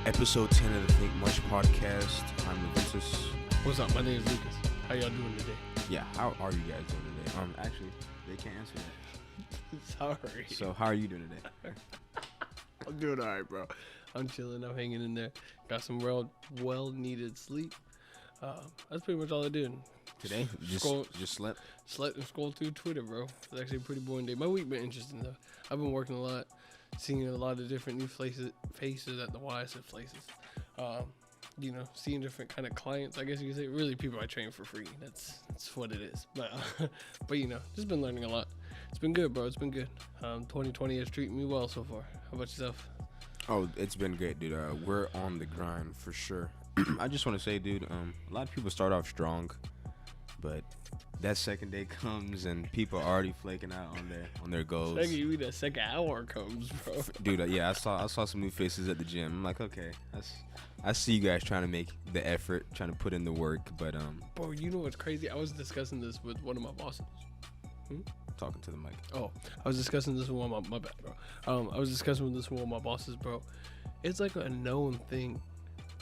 Episode 10 of the Think Much podcast. I'm Loventas. What's up? My name is Lucas. How y'all doing today? Yeah, how are you guys doing today? Actually, they can't answer that. Sorry. So, how are you doing today? I'm doing all right, bro. I'm chilling. I'm hanging in there. Got some well-needed sleep. That's pretty much all I did. Today? Just slept? Slept and scrolled through Twitter, bro. It's actually a pretty boring day. My week been interesting, though. I've been working a lot, seeing a lot of different new faces at the YSF places. Seeing different kind of clients, I guess you could say. Really, people I train for free. That's what it is. But just been learning a lot. It's been good, bro. It's been good. 2020 has treated me well so far. How about yourself? Oh, it's been great, dude. We're on the grind for sure. I just want to say, dude, a lot of people start off strong, but that second day comes and people are already flaking out on their goals. You mean that second hour comes, bro? Dude, yeah, I saw some new faces at the gym. I'm like, okay, I see you guys trying to make the effort, trying to put in the work, but Bro, you know what's crazy? I was discussing this with one of my bosses. Talking to the mic. Oh, I was discussing this with one of my bad, bro. I was discussing this with one of my bosses, bro. It's like a known thing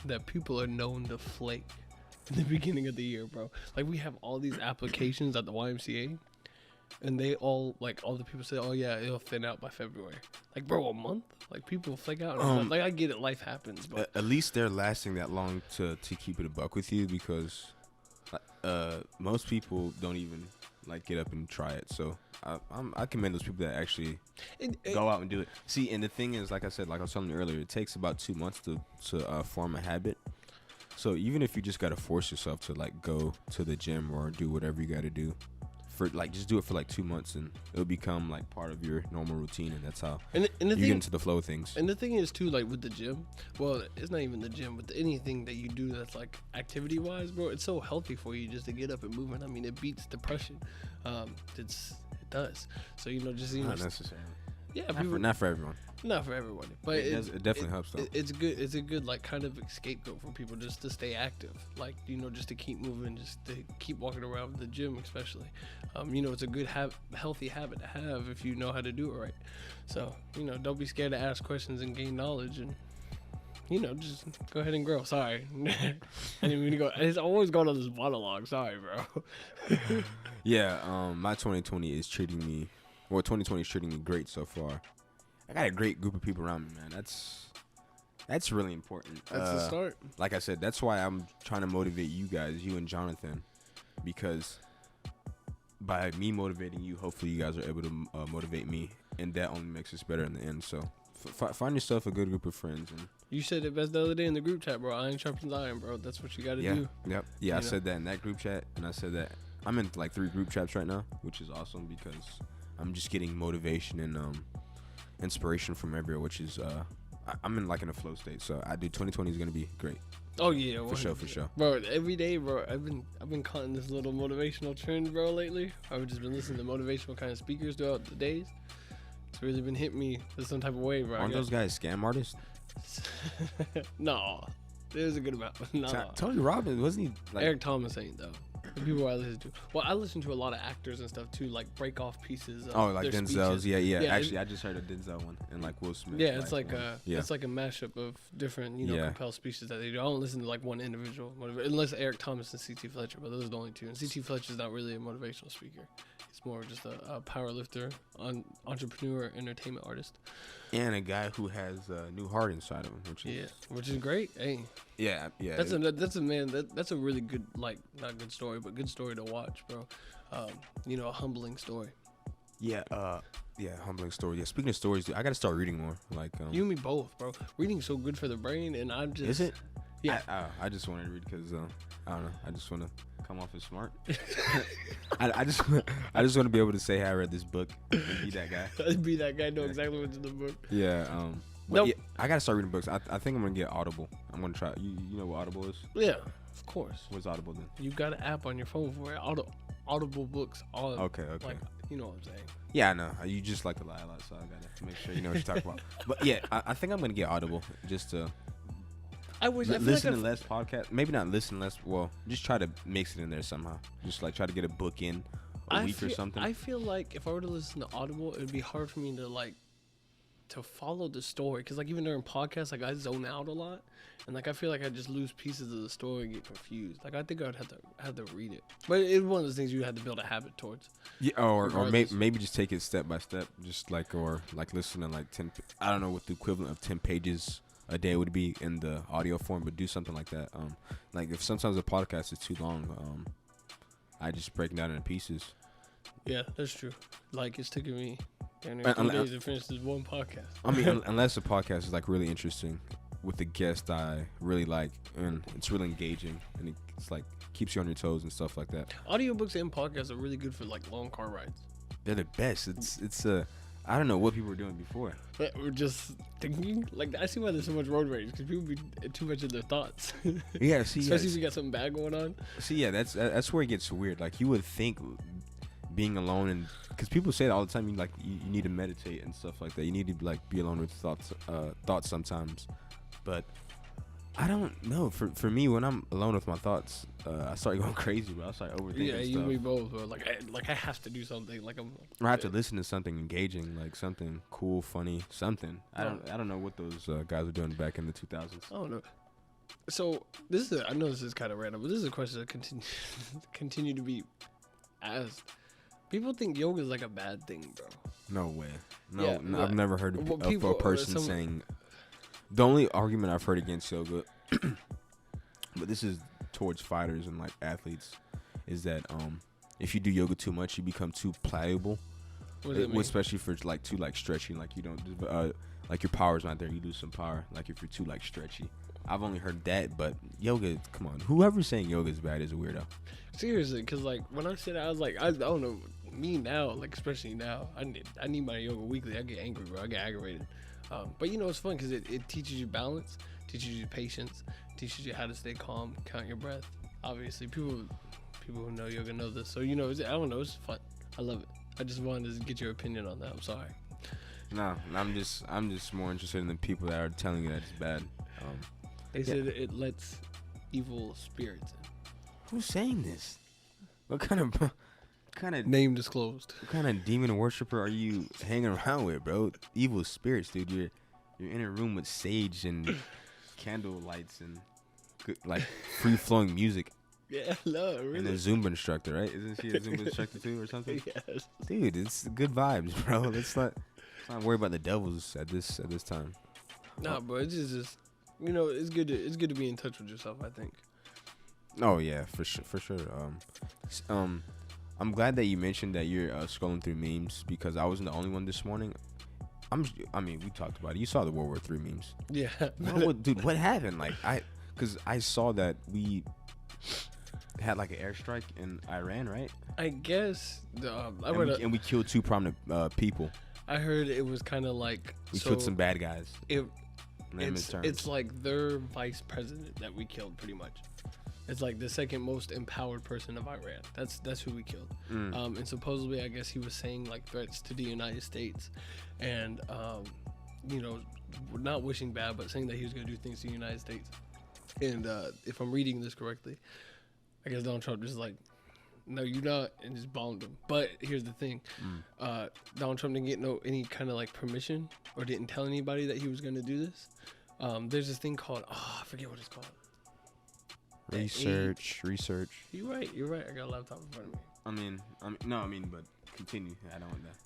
that people are known to flake in the beginning of the year, bro. Like, we have all these applications at the YMCA, and they all the people say, oh yeah, it'll thin out by February. Like, bro, a month? Like, people flake out in a month. Like, I get it, life happens, but at least they're lasting that long to keep it a buck with you, because most people don't even get up and try it. So I commend those people that actually go out and do it. See, and the thing is, like I said, like I was telling you earlier, it takes about 2 months to form a habit. So even if you just gotta force yourself to go to the gym or do whatever you gotta do, for just do it for 2 months, and it'll become part of your normal routine, and that's how you get into the flow of things. And the thing is too, with the gym, well, it's not even the gym, but anything that you do that's activity wise, bro, it's so healthy for you just to get up and move. And I mean, it beats depression. It does. So not necessarily. Yeah, not for everyone. Not for everyone, but it definitely helps though. It's good. It's a good kind of scapegoat for people just to stay active, just to keep moving, just to keep walking around the gym, especially. It's a good healthy habit to have if you know how to do it right. So don't be scared to ask questions and gain knowledge, and just go ahead and grow. Sorry, I didn't mean to go. It's always going on this monologue. Sorry, bro. Yeah, my 2020 is treating me. Well, 2020 is treating me great so far. I got a great group of people around me, man. That's really important. That's the start. Like I said, that's why I'm trying to motivate you guys, you and Jonathan, because by me motivating you, hopefully you guys are able to motivate me, and that only makes us better in the end. So find yourself a good group of friends. And you said it best the other day in the group chat, bro. Iron sharpens iron, bro. That's what you got to do. Yep. Yeah, I said that in that group chat, and I said that I'm in 3 group chats right now, which is awesome because I'm just getting motivation and inspiration from everywhere, which is I'm in a flow state. So I do 2020 is gonna be great. Oh yeah, for sure, bro. Every day, bro. I've been caught in this little motivational trend, bro. Lately, I've just been listening to motivational kind of speakers throughout the days. It's really been hitting me in some type of way, bro. Aren't those guys scam artists? No, there's a good amount. No, Tony Robbins wasn't he? Eric Thomas ain't though. The people I listen to. Well, I listen to a lot of actors and stuff too, break off pieces. Of their Denzel's. speeches. Yeah. Actually, I just heard a Denzel one and Will Smith. Yeah, it's it's a mashup of different compelled speeches that they do. I don't listen to one individual unless Eric Thomas and C.T. Fletcher, but those are the only two. And C.T. Fletcher's not really a motivational speaker. He's more just a power lifter, entrepreneur, entertainment artist, and a guy who has a new heart inside of him, which is great. Hey, yeah. That's a man. That's a really good not good story, but good story to watch, bro. A humbling story. Yeah, humbling story. Yeah, speaking of stories, dude, I gotta start reading more. You and me both, bro. Reading's so good for the brain, and I'm just. Is it? Yeah. I just want to read because I don't know. I just want to come off as smart. I just want to be able to say, hey, I read this book and be that guy. Be that guy. Know exactly what's in the book. Yeah. But yeah, I gotta start reading books. I think I'm gonna get Audible. I'm gonna try. You know what Audible is? Yeah, of course. What's Audible then? You got an app on your phone for it. Audible books. Okay. You know what I'm saying? Yeah, I know. You just like to lie a lot, so I gotta make sure you know what you're talking about. But yeah, I think I'm gonna get Audible just to. I wish I listen to less podcasts. Maybe not listen less. Well, just try to mix it in there somehow. Just try to get a book in a week or something. I feel like if I were to listen to Audible, it would be hard for me to to follow the story, because like even during podcasts, like I zone out a lot, and like I feel like I just lose pieces of the story and get confused. Like I think I'd have to read it, but it's one of those things you had to build a habit towards. Yeah, or maybe just take it step by step, just like or like listen to like 10. I don't know what the equivalent of 10 pages a day would be in the audio form, but do something like that. Like if sometimes a podcast is too long, I just break it down into pieces. Yeah, that's true. Like it's taking me 2 days to finish this one podcast. I mean, unless the podcast is like really interesting with a guest I really like, and it's really engaging, and it's like keeps you on your toes and stuff like that. Audiobooks and podcasts are really good for like long car rides. They're the best. It's I don't know what people were doing before. But we're just thinking. Like I see why there's so much road rage, because people be too much in their thoughts. Yeah, see, especially if you got something bad going on. See, yeah, that's where it gets weird. Like you would think being alone, and because people say that all the time, you need to meditate and stuff like that. You need to like be alone with thoughts sometimes. But I don't know. For me, when I'm alone with my thoughts, I start going crazy, bro. I start overthinking stuff. You and me both, bro. Like I have to do something. Like I have to listen to something engaging, like something cool, funny, something. I don't know what those guys were doing back in the 2000s. I don't know. So I know this is kind of random, but this is a question that continue to be asked. People think yoga is like a bad thing, bro. No way. No, yeah, I've never heard of a person saying. The only argument I've heard against yoga, but this is towards fighters and like athletes, is that if you do yoga too much, you become too pliable. What does it mean? Especially for like too like stretching, like you don't like your power's not there, you lose some power. Like if you're too like stretchy. I've only heard that, but yoga, come on, whoever's saying yoga is bad is a weirdo. Seriously, because like when I said I was like, I don't know, me now, like especially now, I need my yoga weekly. I get angry, bro. I get aggravated. But you know it's fun because it teaches you balance, teaches you patience, teaches you how to stay calm, count your breath. Obviously, people who know yoga know this, so you know I don't know, it's fun. I love it. I just wanted to get your opinion on that. I'm sorry. No, I'm just more interested in the people that are telling you that it's bad. They said it lets evil spirits in. Who's saying this? What kind of name disclosed? What kind of demon worshiper are you hanging around with, bro? Evil spirits, dude. You're in a room with sage and candle lights and like free flowing music. Yeah, no, really. And a Zumba instructor, right? Isn't she a Zumba instructor too, or something? Yes. Dude, it's good vibes, bro. Let's not worry about the devils at this time. Nah, bro. It's just you know, it's good to be in touch with yourself, I think. Oh yeah, for sure. I'm glad that you mentioned that you're scrolling through memes, because I wasn't the only one this morning. I mean, we talked about it. You saw the World War III memes. Yeah. Dude, what happened? Like, because I saw that we had like an airstrike in Iran, right? I guess. And we killed 2 prominent people. I heard it was kind of like we killed some bad guys. It's like their vice president that we killed, pretty much. It's like the second most empowered person of Iran. That's who we killed. And supposedly, I guess he was saying like threats to the United States, and you know, not wishing bad, but saying that he was going to do things to the United States. And if I'm reading this correctly, I guess Donald Trump just like, no, you're not, and just bombed him. But here's the thing: Donald Trump didn't get any kind of like permission, or didn't tell anybody that he was going to do this. There's this thing called I forget what it's called. Research. You're right. I got a laptop in front of me. I mean, but continue. I don't want that.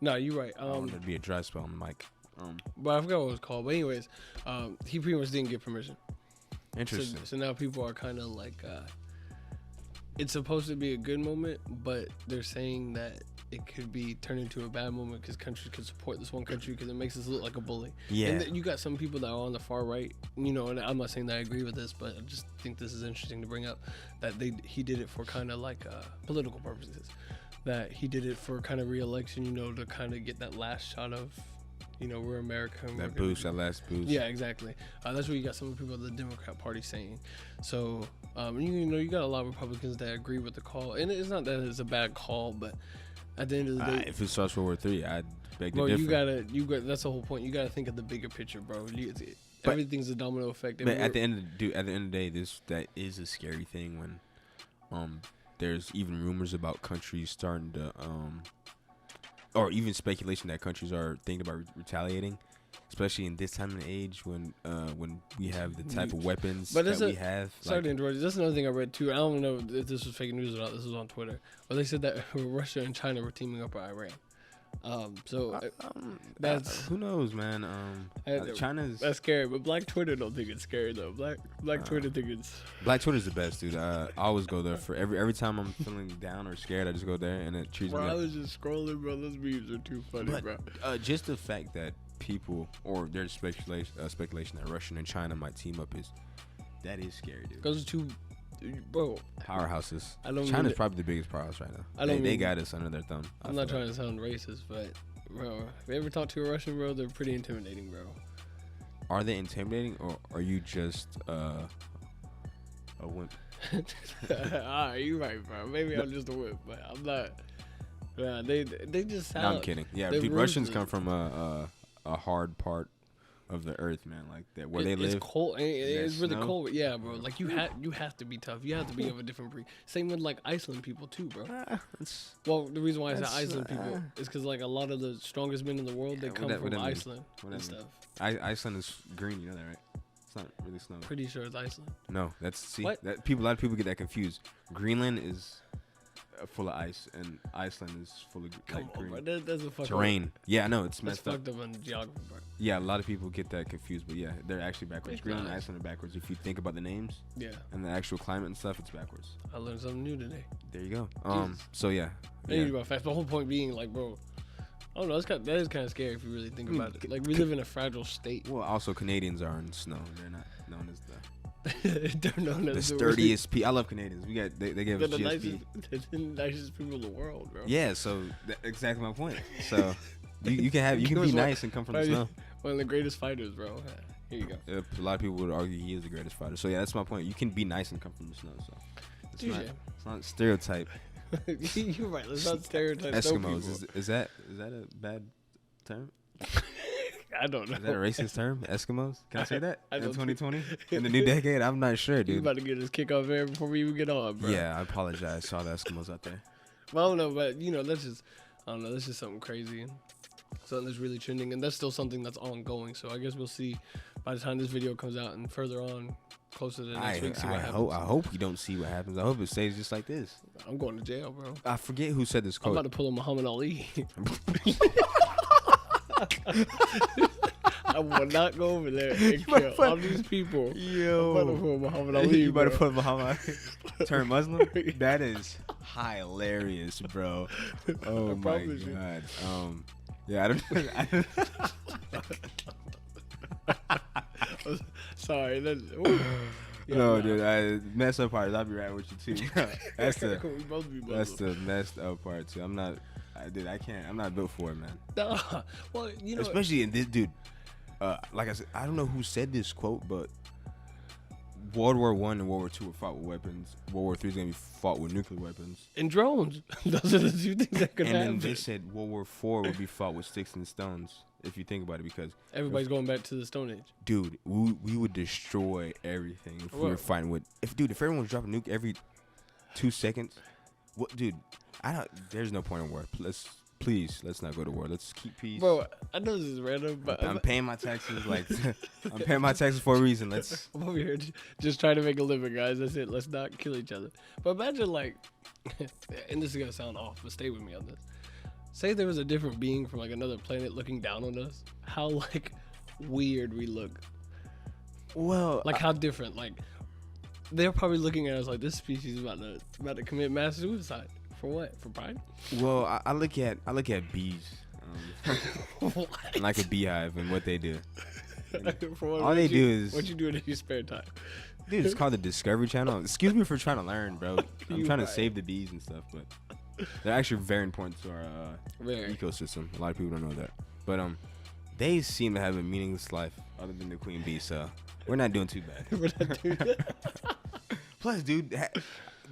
No, you're right. I want there to be a dry spell on the mic. But I forgot what it was called. But anyways, he pretty much didn't get permission. Interesting. So now people are kind of like, it's supposed to be a good moment, but they're saying that it could be turned into a bad moment because countries could support this one country because it makes us look like a bully. Yeah. And you got some people that are on the far right, you know, and I'm not saying that I agree with this, but I just think this is interesting to bring up, that he did it for kind of like political purposes, that he did it for kind of re-election, you know, to kind of get that last shot of, you know, we're America. That last boost. Yeah, exactly. That's what you got some people of the Democrat Party saying. So, you know, you got a lot of Republicans that agree with the call, and it's not that it's a bad call, but at the end of the day, if it starts World War III, I'd beg to differ. You got. That's the whole point. You got to think of the bigger picture, bro. Everything's a domino effect. But at the end of the day, that is a scary thing when, there's even rumors about countries starting to or even speculation that countries are thinking about retaliating, especially in this time and age when we have the type of weapons that we have. Sorry to interrupt. That's another thing I read too. I don't know if this was fake news or not. This was on Twitter. But they said that Russia and China were teaming up with Iran. That's who knows, man. China's that's scary, but Black Twitter don't think it's scary though. Black Twitter think it's Black Twitter's the best, dude. I always go there for every time I'm feeling down or scared. I just go there and it treats me. I was just scrolling, bro. Those memes are too funny, bro. Just the fact that people or there's speculation that Russia and China might team up is scary, dude. Because two, bro, powerhouses. China's probably the biggest powerhouse right now. They got us under their thumb. I'm not trying to sound racist, but bro, if you ever talk to a Russian, bro, they're pretty intimidating, bro. Are they intimidating, or are you just a wimp? You're right, bro. Maybe I'm just a wimp, but I'm not. Yeah, they just sound. No, I'm kidding. Yeah, dude, Russians come from a hard part of the earth, man. Like that where they live. It's cold. It's really cold. Yeah, bro. Like you have to be tough. You have to be of a different breed. Same with like Iceland people too, bro. Well, the reason why I say Iceland people is because like a lot of the strongest men in the world they come from Iceland and stuff. Iceland is green, you know that, right? It's not really snow. Pretty sure it's Iceland. No, that's a lot of people get that confused. Greenland is full of ice, and Iceland is full of green. Bro. That's a fucking terrain. Yeah, I know it's messed up. Fucked up on geography, bro. Yeah, a lot of people get that confused, but yeah, they're actually backwards. Greenland and Iceland are backwards. If you think about the names, and the actual climate and stuff, it's backwards. I learned something new today. There you go. So yeah. About facts. The whole point being, like, bro, I don't know. That is kind of scary if you really think about it. Like, we live in a fragile state. Well, also Canadians are in snow. They're not known as they're known as the sturdiest people. I love Canadians. They gave us GSP. They're the nicest people in the world, bro. Yeah, so that's exactly my point. So you can be nice and come from the snow. One of the greatest fighters, bro. Here you go. A lot of people would argue he is the greatest fighter. So yeah, that's my point. You can be nice and come from the snow. So it's not stereotype. You're right. Let's not stereotype Eskimos. Is that a bad term? I don't know. Is that a racist term? Eskimos? Can I say that? In 2020? In the new decade? I'm not sure, dude. You about to get his kick off air before we even get on, bro. Yeah, I apologize. I saw the Eskimos out there. Well, I don't know, but, that's just something crazy. Something that's really trending, and that's still something that's ongoing. So I guess we'll see by the time this video comes out and further on, closer to next week, see what happens. I hope you don't see what happens. I hope it stays just like this. I'm going to jail, bro. I forget who said this quote. I'm about to pull a Muhammad Ali. I will not go over there and kill all these people. Yo, I'm about to pull Muhammad Ali. You better put Muhammad Ali. Turn Muslim? That is hilarious, bro. Oh my god. Yeah, I don't. Sorry. No, dude. Messed up part. I'll be right with you too. That's the messed up part too. I'm not. I can't. I'm not built for it, man. Nah. Well, especially in this, dude. Like I said, I don't know who said this quote, but World War I and World War II were fought with weapons. World War III is gonna be fought with nuclear weapons and drones. Those are the two things that could happen. And then they said World War IV would be fought with sticks and stones. If you think about it, because everybody's going back to the Stone Age. Dude, we would destroy everything if we were fighting with. If everyone was dropping a nuke every 2 seconds, what, dude? There's no point in war. Please, let's not go to war. Let's keep peace. Bro, I know this is random, but I'm paying my taxes. I'm paying my taxes for a reason. I'm over here just trying to make a living, guys. That's it. Let's not kill each other. But imagine, and this is gonna sound off, but stay with me on this. Say there was a different being from another planet looking down on us. How weird we look. Well, how different. They're probably looking at us like this species is about to commit mass suicide. For what? For pride? Well, I look at bees, like a beehive, and what they do. All they do is what you do in your spare time. Dude, it's called the Discovery Channel. Excuse me for trying to learn, bro. I'm trying to save the bees and stuff, but they're actually very important to our ecosystem. A lot of people don't know that, but they seem to have a meaningless life other than the queen bee. So we're not doing too bad. We're not doing that. Plus, dude.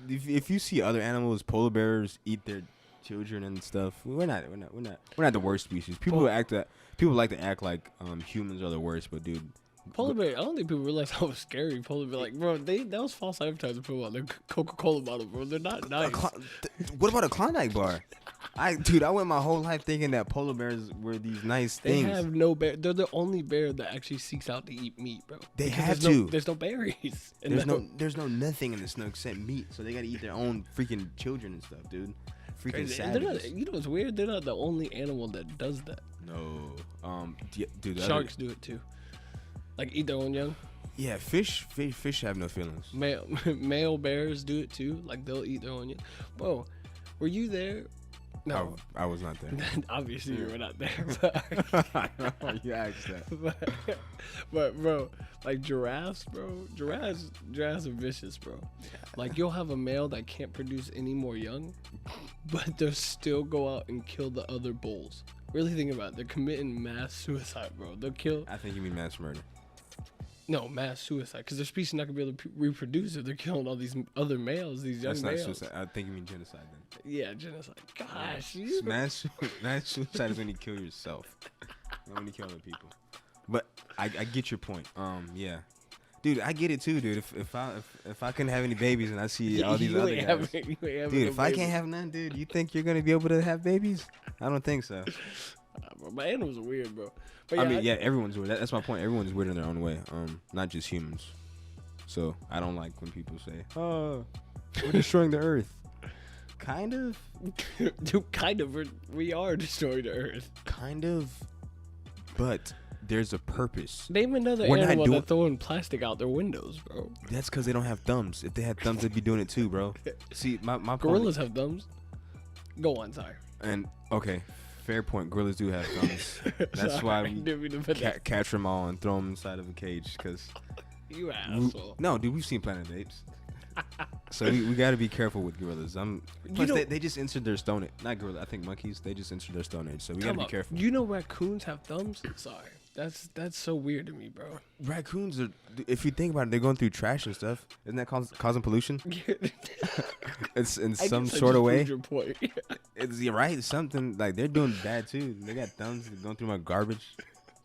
If you see other animals, polar bears eat their children and stuff. We're not the worst species. People like to act like humans are the worst, but dude, polar bear. I don't think people realize how scary polar bear. Bro, that was false advertising for the Coca-Cola bottle, bro. They're not nice. What about a Klondike bar? I went my whole life thinking that polar bears were these nice things. They have no bear. They're the only bear that actually seeks out to eat meat, bro. They Because have there's to. No, there's no berries. There's no nothing in the snow except meat, so they gotta eat their own freaking children and stuff, dude. Freaking savages. You know what's weird? They're not the only animal that does that. No. Dude. Sharks do it too. Like eat their own young. Yeah, fish have no feelings. Male bears do it too. Like they'll eat their own young. Bro, were you there? No, I was not there. Obviously, you were not there. You asked that. But bro, like giraffes, bro. Giraffes are vicious, bro. Like you'll have a male that can't produce any more young, but they'll still go out and kill the other bulls. Really think about it. They're committing mass suicide, bro. They'll kill. I think you mean mass murder. No, mass suicide, because their species not gonna be able to reproduce if they're killing all these other males, these young males. That's not suicide. I think you mean genocide then. Yeah, genocide. Gosh, mass suicide is when you kill yourself, not when you kill other people. But I get your point. Yeah, dude, I get it too, dude. If I couldn't have any babies and I see all these other guys, dude, if I can't have none, dude, you think you're gonna be able to have babies? I don't think so. Bro, my animals are weird, bro. But I mean, everyone's weird. That's my point. Everyone's weird in their own way. Not just humans. So I don't like when people say, "Oh, we're destroying the earth." Kind of. Dude, kind of. We are destroying the earth. Kind of. But there's a purpose. Name another animal that's throwing plastic out their windows, bro. That's because they don't have thumbs. If they had thumbs, they'd be doing it too, bro. See, my gorillas have thumbs. Go on, sorry. And okay. Fair point. Gorillas do have thumbs. That's why we catch them all and throw them inside of a cage. Cause you asshole. No, dude, we've seen Planet of the Apes. So we got to be careful with gorillas. Plus, they just entered their Stone Age. Not gorillas. I think monkeys. They just entered their Stone Age. So we got to be careful. You know raccoons have thumbs? Sorry. That's so weird to me, bro. Raccoons are, if you think about it, they're going through trash and stuff. Isn't that causing pollution? It's in some sort of way. Your point. You're right. Something like they're doing bad too. They got thumbs. They're going through my garbage,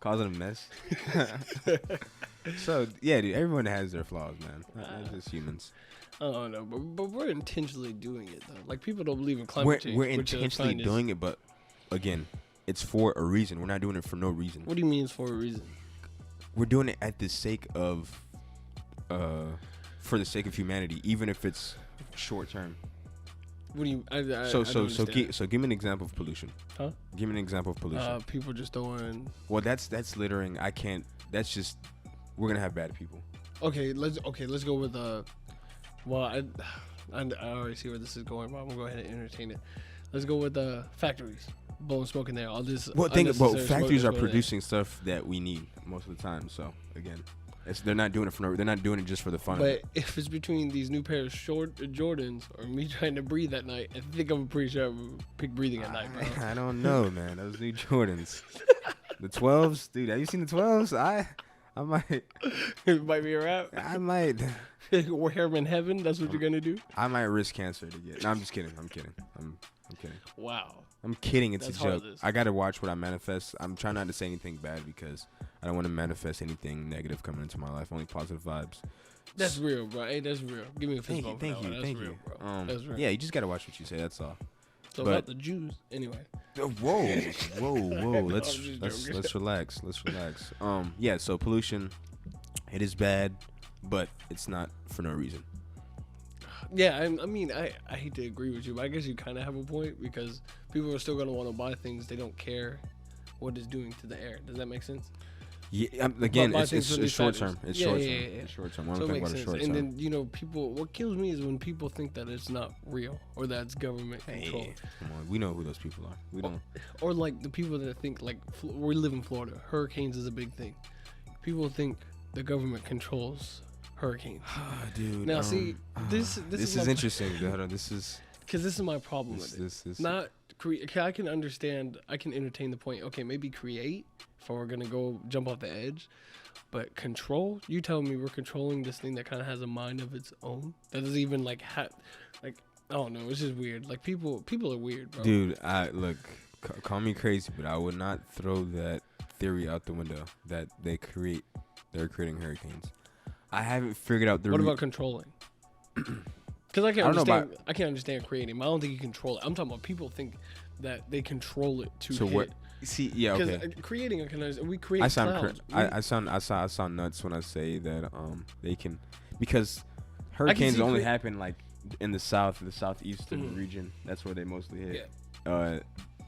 causing a mess. So yeah, dude. Everyone has their flaws, man. That's just humans. I don't know, but we're intentionally doing it though. Like people don't believe in climate change. We're intentionally doing it, but again, it's for a reason. We're not doing it for no reason. What do you mean it's for a reason? We're doing it at the sake of, for the sake of humanity, even if it's short term. What do you? So give me an example of pollution. Huh? Give me an example of pollution. People just throwing. Well, that's littering. I can't. That's just. We're gonna have bad people. Okay, let's go with Well, I already see where this is going, but I'm gonna go ahead and entertain it. Let's go with factories. Blowing smoke in there. All this. Well, factories are producing stuff that we need most of the time. So again, they're not doing it they're not doing it just for the fun. But if it's between these new pair of Jordans or me trying to breathe at night, I think I'm pretty sure I would pick breathing at night, bro. I don't know, man. Those new Jordans, the 12s, dude. Have you seen the 12s? I might. It might be a wrap. I might. Wear them in heaven. That's what you're gonna do. I might risk cancer to get. No, I'm just kidding. I'm kidding. I'm kidding. Wow. I'm kidding. It's a joke. I gotta watch what I manifest. I'm trying not to say anything bad because I don't want to manifest anything negative coming into my life. Only positive vibes. That's real, bro. Hey, that's real. Give me a fist bump. Thank you. Real, bro. That's real. Yeah, you just gotta watch what you say. That's all. So about the Jews, anyway. Whoa. Let's relax. Yeah. So pollution, it is bad, but it's not for no reason. Yeah, I mean, I hate to agree with you, but I guess you kind of have a point because people are still going to want to buy things. They don't care what it's doing to the air. Does that make sense? Yeah, again, it's short term. It's short term. It's short term. So it makes sense. And then, people, what kills me is when people think that it's not real or that it's government control. Come on, we know who those people are. We don't. Or like the people that think, like, we live in Florida. Hurricanes is a big thing. People think the government controls hurricanes. Dude. Now, see, this is interesting. This is because this is my problem with it. Not create. I can understand. I can entertain the point. Okay, maybe create if we're gonna go jump off the edge, but control. You tell me we're controlling this thing that kind of has a mind of its own. That doesn't even like I don't know. It's just weird. Like people are weird, bro. Dude, call me crazy, but I would not throw that theory out the window that they're creating hurricanes. I haven't figured out the. What about controlling? Because I can't understand creating. I don't think you control it. I'm talking about people think that they control it to So hit. what? See, yeah, okay. Because creating a connection, we create I sound clouds. I sound nuts when I say that they can, because hurricanes only happen like in the southeastern region. That's where they mostly hit. Yeah.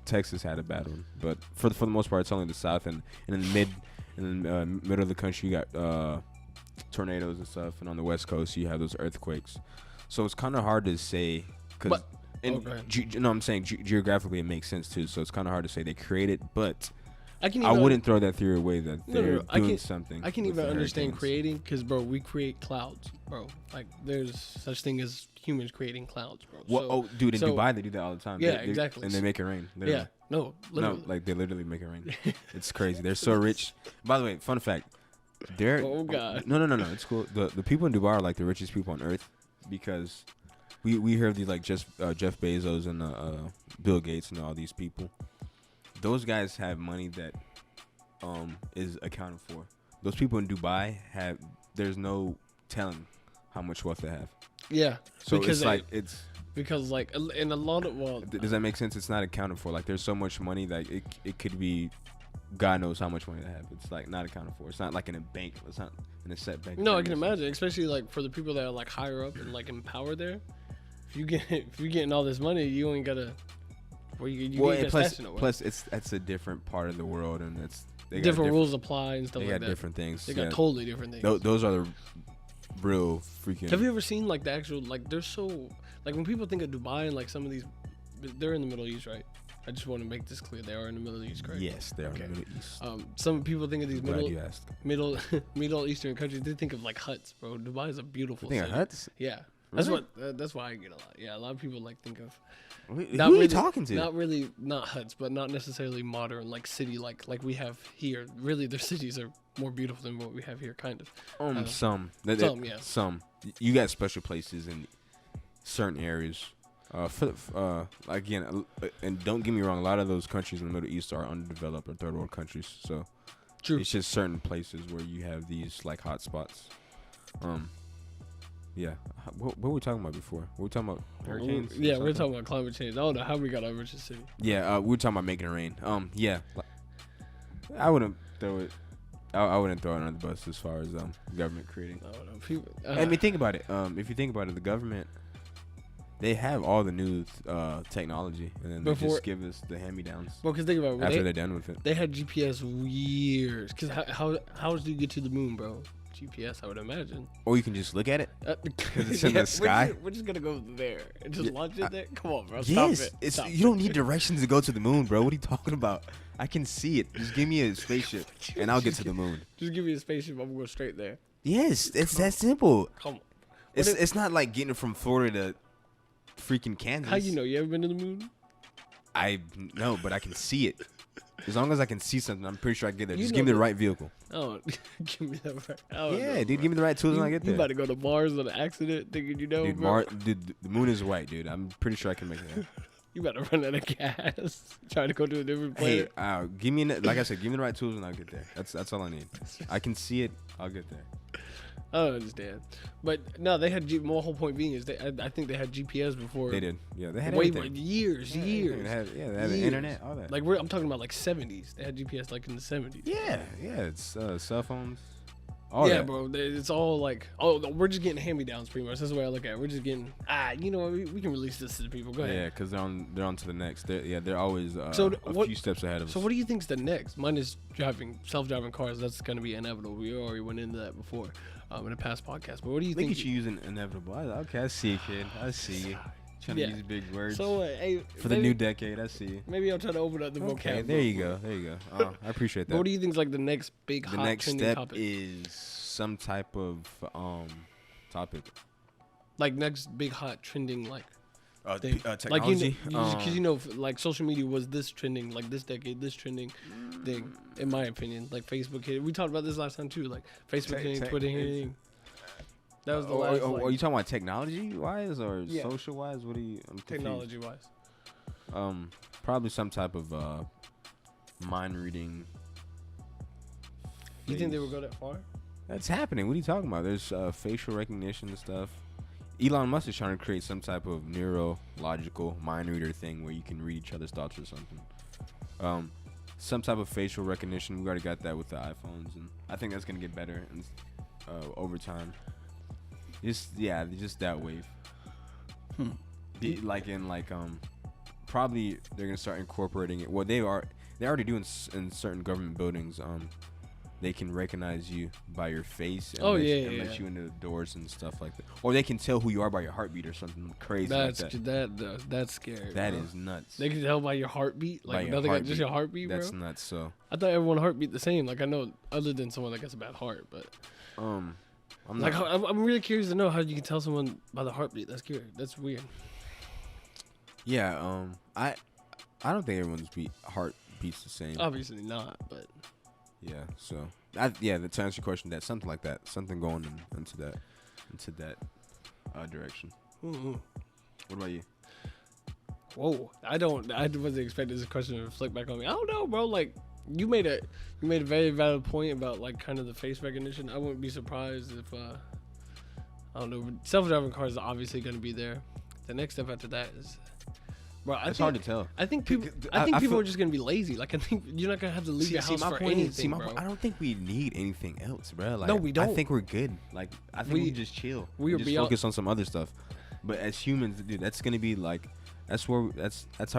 Texas had a bad one, but for the most part, it's only the south, and in the middle of the country, you got tornadoes and stuff, and on the west coast, you have those earthquakes. So it's kind of hard to say, because I'm saying geographically it makes sense too. So it's kind of hard to say they created, but I wouldn't throw that theory away that they're doing something. I can even understand creating, because bro, we create clouds, bro. Like there's such thing as humans creating clouds, bro. Well, dude, in Dubai they do that all the time. Yeah, exactly. And they make it rain. Literally. Yeah, no, literally. No, like they literally make it rain. It's crazy. They're so rich. By the way, fun fact. Oh god. No. It's cool. The people in Dubai are like the richest people on earth, because we hear of these like Jeff Bezos and Bill Gates and all these people. Those guys have money that is accounted for. Those people in Dubai there's no telling how much wealth they have. Yeah. So because because in a lot of does that make sense? It's not accounted for. Like there's so much money that it could be, God knows how much money they have. It's like not accounted for. It's not like in a bank. It's not in a set bank. No, I can imagine, especially like for the people that are like higher up and like in power there. If you're getting all this money, you ain't gotta. Plus it's a different part of the world, and different rules apply and stuff like that. They got different things. They got totally different things. Those are the real freaking. Have you ever seen like the actual, like they're so, like when people think of Dubai and like some of these, they're in the Middle East, right? I just want to make this clear. They are in the Middle East, correct? Yes, they are in the Middle East. Some people think of these Middle Eastern countries. They think of like huts, bro. Dubai is a beautiful city. Think of huts? Yeah. Really? That's why I get a lot. Yeah, a lot of people like think of. Who are you talking to? Not huts, but not necessarily modern, like city, like we have here. Really, their cities are more beautiful than what we have here, kind of. Some. You got special places in certain areas. Again, and don't get me wrong, a lot of those countries in the Middle East are underdeveloped or third world countries. So, true. It's just certain places where you have these like hot spots. Yeah. What were we talking about before? Were we talking about hurricanes? Yeah, we're talking about climate change. I don't know how we got our richest city. Yeah, we were talking about making it rain. Yeah. I wouldn't throw it. I wouldn't throw it under the bus as far as government creating. I don't know. People, I mean, think about it. If you think about it, the government, they have all the new technology, and then they just give us the hand-me-downs. Well, because think about it. After they're done with it. They had GPS years. Because how do you get to the moon, bro? GPS, I would imagine. Or you can just look at it because it's in the sky. We're just gonna go there and just launch it there. Come on, bro. Yes, Stop it. You don't need directions to go to the moon, bro. What are you talking about? I can see it. Just give me a spaceship, and I'll get to the moon. Just give me a spaceship. I'm gonna go straight there. Yes, it's that simple. Come on. It's not like getting from Florida to freaking Kansas. How you know? You ever been to the moon? I know, but I can see it. As long as I can see something, I'm pretty sure I can get there. Just give me the right vehicle. Oh, give me that right. Yeah, dude, give me the right tools and I get there. You about to go to Mars on an accident thinking you know, dude, bro? Dude, the moon is white, dude. I'm pretty sure I can make it there. You about to run out of gas trying to go to a different planet. Hey, give me, like I said, give me the right tools and I'll get there. That's all I need. I can see it. I'll get there. I don't understand, but no, they had. My whole point being is I think they had GPS before. They did, yeah. They had years. They had the internet, all that. Like I'm talking about like 70s. They had GPS like in the 70s. Yeah. It's cell phones. Yeah, bro. It's all like, we're just getting hand-me-downs pretty much. That's the way I look at it. We're just getting, you know what? We can release this to the people. Go ahead. Yeah, because they're on to the next. They're always a few steps ahead of us. So what do you think's the next? Mine is self-driving cars. That's going to be inevitable. We already went into that before in a past podcast. But what do you think? Look at you using inevitable. Okay, I see you, kid. I see you. Trying to use big words. So for the new decade, I see you. Maybe I'll try to open up the vocab. Okay, there you go. I appreciate that. What do you think is like the next big the hot next trending step topic? Is some type of topic. Like next big hot trending thing. Technology. Like because you know, like social media was this trending, like this decade, this trending thing. In my opinion, like Facebook hit. We talked about this last time too. Like Facebook hitting, Twitter hitting. That was the last. Are you talking about technology wise or social wise? What are you? Technology wise. Probably some type of mind reading. You think they would go that far? That's happening. What are you talking about? There's facial recognition and stuff. Elon Musk is trying to create some type of neurological mind reader thing where you can read each other's thoughts or something. Some type of facial recognition. We already got that with the iPhones, and I think that's gonna get better and over time. Just that wave. Probably they're gonna start incorporating it. Well, they already do in certain government buildings. They can recognize you by your face and let you into the doors and stuff like that. Or they can tell who you are by your heartbeat or something crazy that's like that. That's scary. That is nuts. They can tell by your heartbeat, like nothing, just your heartbeat, bro. That's nuts. So I thought everyone heartbeat the same. Like I know, other than someone that gets a bad heart, but I'm really curious to know how you can tell someone by the heartbeat. That's scary. That's weird. Yeah. I don't think everyone's heart beats the same. Obviously not, but. Yeah, so to answer your question, that something like that, something going into that direction. Mm-hmm. What about you? Whoa, I wasn't expecting this question to reflect back on me. I don't know, bro. Like you made a very valid point about like kind of the face recognition. I wouldn't be surprised if I don't know, self-driving cars are obviously going to be there. The next step after that is. Bro, it's hard to tell. I think people are just gonna be lazy. Like I think you're not gonna have to leave your house for anything, bro. I don't think we need anything else, bro. Like, no, we don't. I think we're good. Like I think we just chill. We just focus on some other stuff. But as humans, dude, that's gonna be like. That's how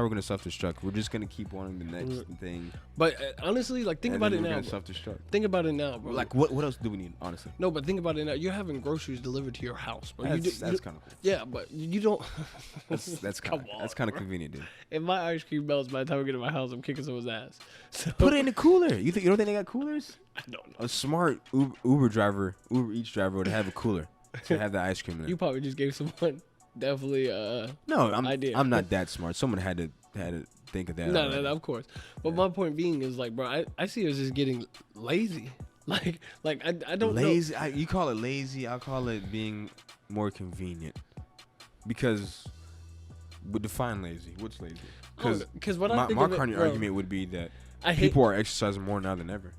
we're gonna self-destruct. We're just gonna keep wanting the next thing. But honestly, like think about it now. Self-destruct. Think about it now, bro. Like what else do we need, honestly? No, but think about it now. You're having groceries delivered to your house, bro. That's kind of cool. Yeah, but you don't. that's kind of convenient, dude. If my ice cream melts by the time we get to my house, I'm kicking someone's ass. So, put it in the cooler. You don't think they got coolers? I don't know. A smart Uber Eats driver would have a cooler to have the ice cream in it. You probably just gave someone. Definitely I'm not that smart. Someone had to think of that. No, of course. But my point being is like, bro, I see us just getting lazy. Like I don't lazy. You call it lazy. I call it being more convenient. Because define lazy. What's lazy? Because what I think my of kind of argument would be that people are exercising more now than ever.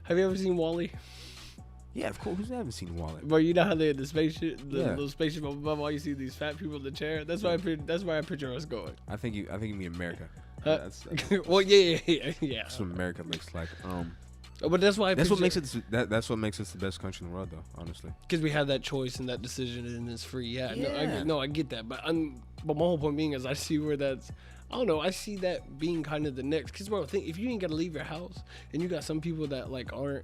Have you ever seen WALL-E? Yeah, of course. Who hasn't seen WALL-E? Bro, you know how they had the spaceship, little spaceship above all. You see these fat people in the chair. That's why I picture us going. I think you mean America. That's well, yeah. That's what America looks like. But that's why that's what makes it the best country in the world, though. Honestly, because we have that choice and that decision, and it's free. Yeah. I get that. But my whole point being is I see where that's. I don't know. I see that being kind of the next. Because bro, think if you ain't gotta leave your house, and you got some people that like aren't.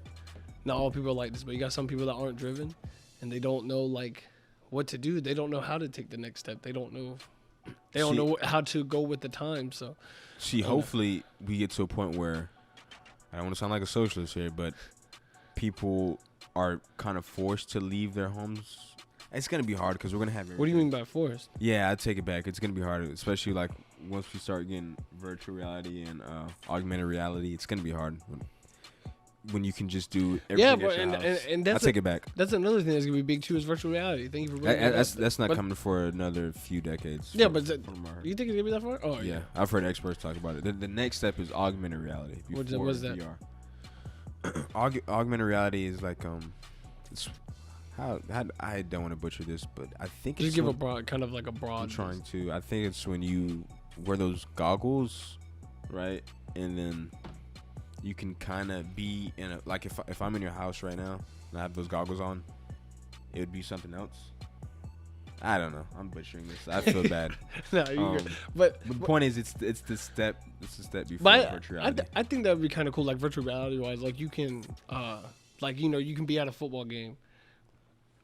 Not all people are like this, but you got some people that aren't driven, and they don't know like what to do. They don't know how to take the next step. They don't know how to go with the time. So, hopefully we get to a point where I don't want to sound like a socialist here, but people are kind of forced to leave their homes. It's gonna be hard because we're gonna have. What do you mean by forced? Yeah, I take it back. It's gonna be hard, especially like once we start getting virtual reality and augmented reality. It's gonna be hard. When you can just do everything at your house. And that's I take it back. That's another thing that's gonna be big too is virtual reality. Thank you for bringing that up. That's not coming for another few decades. Yeah, but you think it's gonna be that far? Oh yeah. I've heard experts talk about it. The next step is augmented reality. What's that? VR. Augmented reality is like it's how I don't want to butcher this, but I think just give a broad kind of like a broad. I'm trying to. I think it's when you wear those goggles, right, and then. You can kind of be in a like if I'm in your house right now and I have those goggles on, it would be something else. I don't know. I'm butchering this. I feel bad. No, you're good. But the point is, it's the step. It's the step before virtual reality. I think that would be kind of cool, like virtual reality wise. Like you can, you can be at a football game.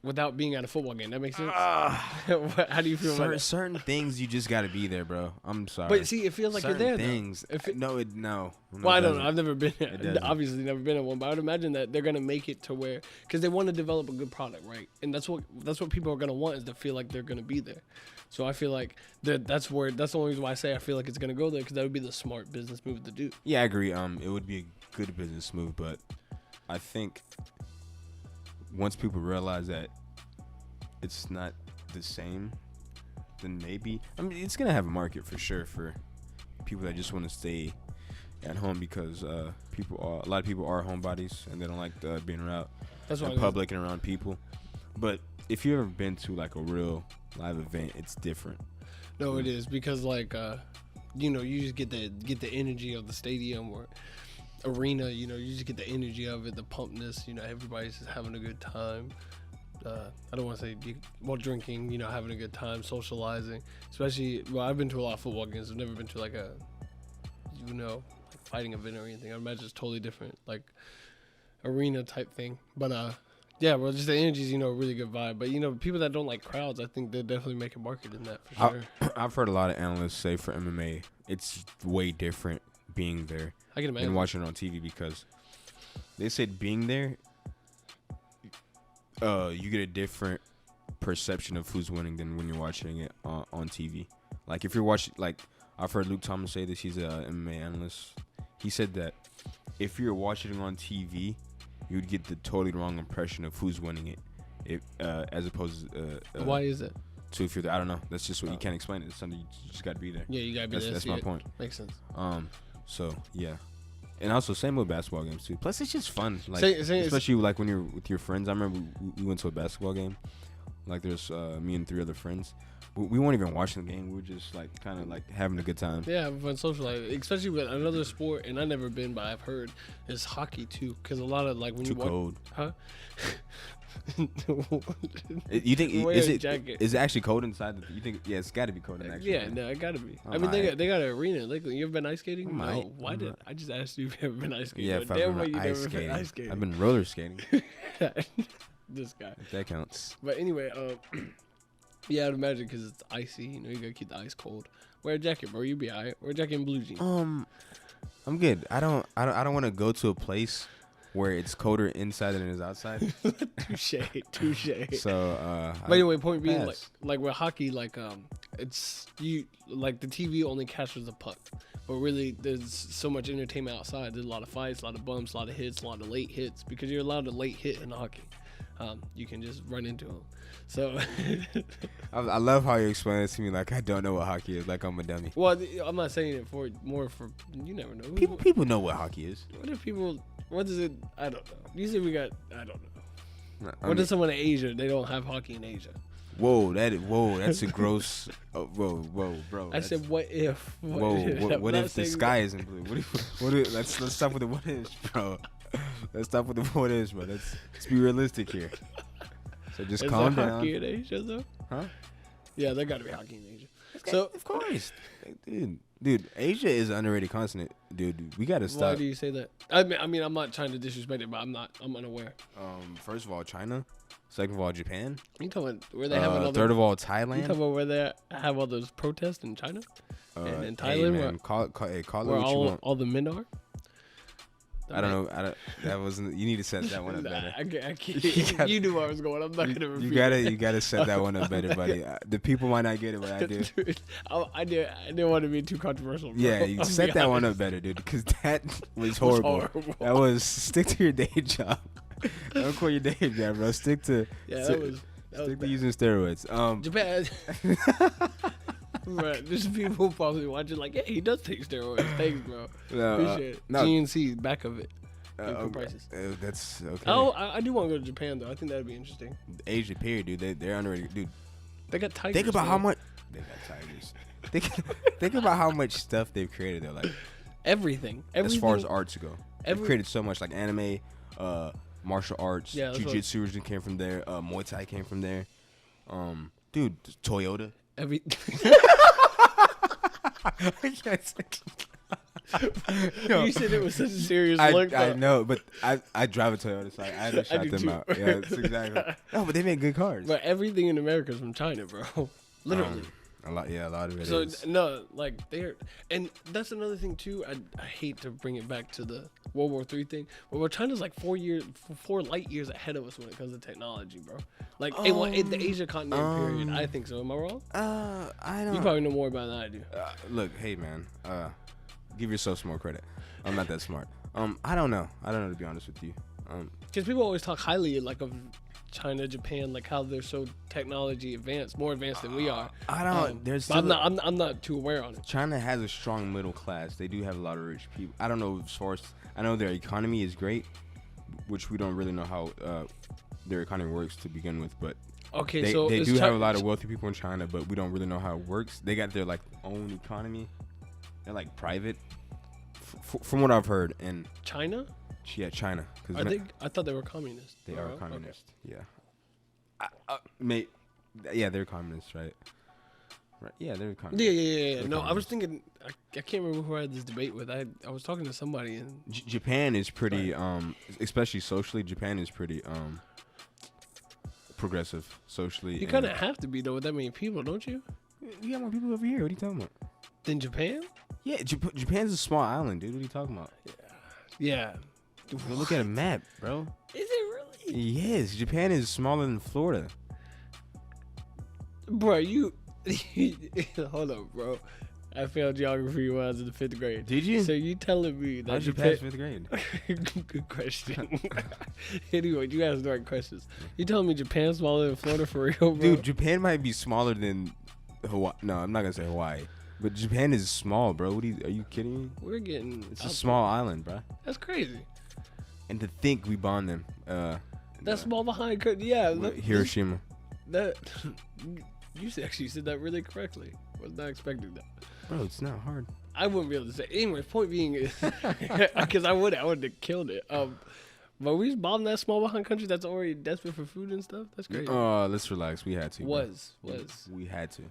Without being at a football game, that makes sense. How do you feel about that? Certain things you just got to be there, bro. I'm sorry. But see, it feels like certain you're there. Things. No. Well, I don't know. I've never been. Obviously, never been in one. But I would imagine that they're gonna make it to where, because they want to develop a good product, right? And that's what people are gonna want is to feel like they're gonna be there. So I feel like that's the only reason why I say I feel like it's gonna go there, because that would be the smart business move to do. Yeah, I agree. It would be a good business move, but I think once people realize that it's not the same, then maybe it's gonna have a market for sure for people that just want to stay at home, because a lot of people are homebodies and they don't like being around the public and around people. But if you've ever been to like a real live event, it's different. No, it is because like you just get the energy of the stadium or arena. You just get the energy of it, the pumpness. Everybody's just having a good time. I don't want to say drinking. Having a good time, socializing. Especially, I've been to a lot of football games. I've never been to like a like fighting event or anything. I imagine it's totally different, like arena type thing. But yeah, well, just the energy is, a really good vibe. But, people that don't like crowds, I think they definitely make a market in that for sure. I've heard a lot of analysts say for MMA, it's way different being there I can imagine. than watching it on TV because they said being there, you get a different perception of who's winning than when you're watching it on TV. Like, if you're watching, like, I've heard Luke Thomas say this. He's an MMA analyst. He said that if you're watching it on TV, you would get the totally wrong impression of who's winning it, as opposed to why is it? So if you're there, I don't know. That's just what you can't explain it. It's something you just got to be there. Yeah, you got to be there. That's my point. Makes sense. So yeah, and also same with basketball games too. Plus, it's just fun. Like especially like when you're with your friends. I remember we went to a basketball game. Like there's me and 3 other friends. We weren't even watching the game. We were just like kind of like having a good time. Yeah, having fun socializing, especially with another sport. And I've never been, but I've heard is hockey too. Because a lot of like when Too you watch, cold. huh? You think Wear is a it jacket. is it actually cold inside? You think? Yeah, it's got to be cold in actually. Yeah, no, it gotta be. Oh, I mean, they got an arena. Like, you ever been ice skating? Might. No. Why did I just asked you if you ever been ice skating? Yeah, But if I've damn been well you ice never skating. been ice skating. I've been roller skating. This guy. If that counts. But anyway, yeah, I'd imagine because it's icy. You gotta keep the ice cold. Wear a jacket, bro. You be alright. Wear a jacket and blue jeans. I'm good. I don't want to go to a place where it's colder inside than it is outside. Touche. So, but anyway, point being, pass. like with hockey, like it's you like the TV only captures the puck, but really there's so much entertainment outside. There's a lot of fights, a lot of bumps, a lot of hits, a lot of late hits because you're allowed to late hit in hockey. You can just run into them. So I love how you explain it to me like I don't know what hockey is, like I'm a dummy. well, I'm not saying it for you never know. People know what hockey is. What is it? I don't know. Usually I don't know. What is someone in Asia? They don't have hockey in Asia. Whoa, that's a gross. Whoa, bro. I said, what if? What if the sky isn't blue? What if? Let's stop with the what ifs, bro. Let's stop with the what ifs, bro. Let's be realistic here. So just calm down. Is there hockey in Asia though? Huh? Yeah, there got to be hockey in Asia. So of course, dude, Asia is an underrated continent, dude. We gotta stop. Why do you say that? I mean, I'm not trying to disrespect it, but I'm unaware. First of all, China. Second of all, Japan. You talking about where they have another? Third of all, Thailand. You talking about where they have all those protests in China and in Thailand, hey, man, call it where what you want. all the men are. I don't know. That wasn't. You need to set that one up better. I can't. You knew where I was going. I'm not gonna repeat. You gotta set that one up better, buddy. The people might not get it, but I do. Dude, I didn't want to be too controversial. Bro. Yeah, you set that one up better, dude, because that was horrible. That was stick to your day job. Don't quit your day job, bro. Stick to stick to using steroids. Japan. Right, there's people probably watching like, yeah, he does take steroids. Thanks, bro. No, appreciate it. no. GNC, back of it. Prices. That's okay. Oh, I do want to go to Japan though. I think that'd be interesting. Asia, period, dude. They're underrated, dude. They got tigers. Think about how much they got tigers. think about how much stuff they've created though, like everything. As far as arts go, they've created so much, like anime, martial arts, jiu-jitsu originally came from there. Muay Thai came from there. Dude, Toyota. You said it was such a serious look. I know, but I drive a Toyota, so I had to shout them out. Yeah, that's exactly. No, but they make good cars. But everything in America is from China, bro. Literally. A lot of it so is. No, like and that's another thing too. I hate to bring it back to the World War III thing, but China's like 4 light years ahead of us when it comes to technology, bro. Like in the Asia continent period, I think so. Am I wrong? I don't. You probably know more about it than I do. Look, hey man, give yourself some more credit. I'm not that smart. I don't know to be honest with you. Because people always talk highly like of China, Japan, like how they're so technology advanced, more advanced than we are. I don't. I'm not too aware on it. China has a strong middle class. They do have a lot of rich people. I don't know as far as I know their economy is great, which we don't really know how their economy works to begin with, but Okay, they so do have a lot of wealthy people in China, but we don't really know how it works. They got their like own economy. They're like private, from what I've heard. And China? Yeah, China. I thought they were communist. They are communist. Okay. Yeah. Yeah, they're communists, right? Right. Yeah, they're communists. Yeah. No, I was thinking. I can't remember who I had this debate with. I was talking to somebody and Japan is pretty especially socially. Japan is pretty progressive socially. You kind of have to be though with that many people, don't you? We got more people over here. What are you talking about? Than Japan? Yeah, Japan's a small island, dude. What are you talking about? Yeah. Go look at a map, bro. Is it really? Yes, Japan is smaller than Florida. Bro, you hold up, bro. I failed geography when I was in the 5th grade. Did you? So you telling me that How'd you pass 5th grade? Good question. Anyway, you asked the right questions. You telling me Japan's smaller than Florida for real, bro? Dude, Japan might be smaller than Hawaii. No, I'm not gonna say Hawaii, but Japan is small, bro. Are you kidding me? We're getting. It's a small island, bro. That's crazy. And to think we bond them. That's small behind. Yeah. Hiroshima. That. You actually said that really correctly. Was not expecting that. Bro, it's not hard. I wouldn't be able to say. Anyway, point being is, because I would have killed it. But we just bombed that small behind country that's already desperate for food and stuff. That's crazy. Let's relax. We had to. Was. We had to.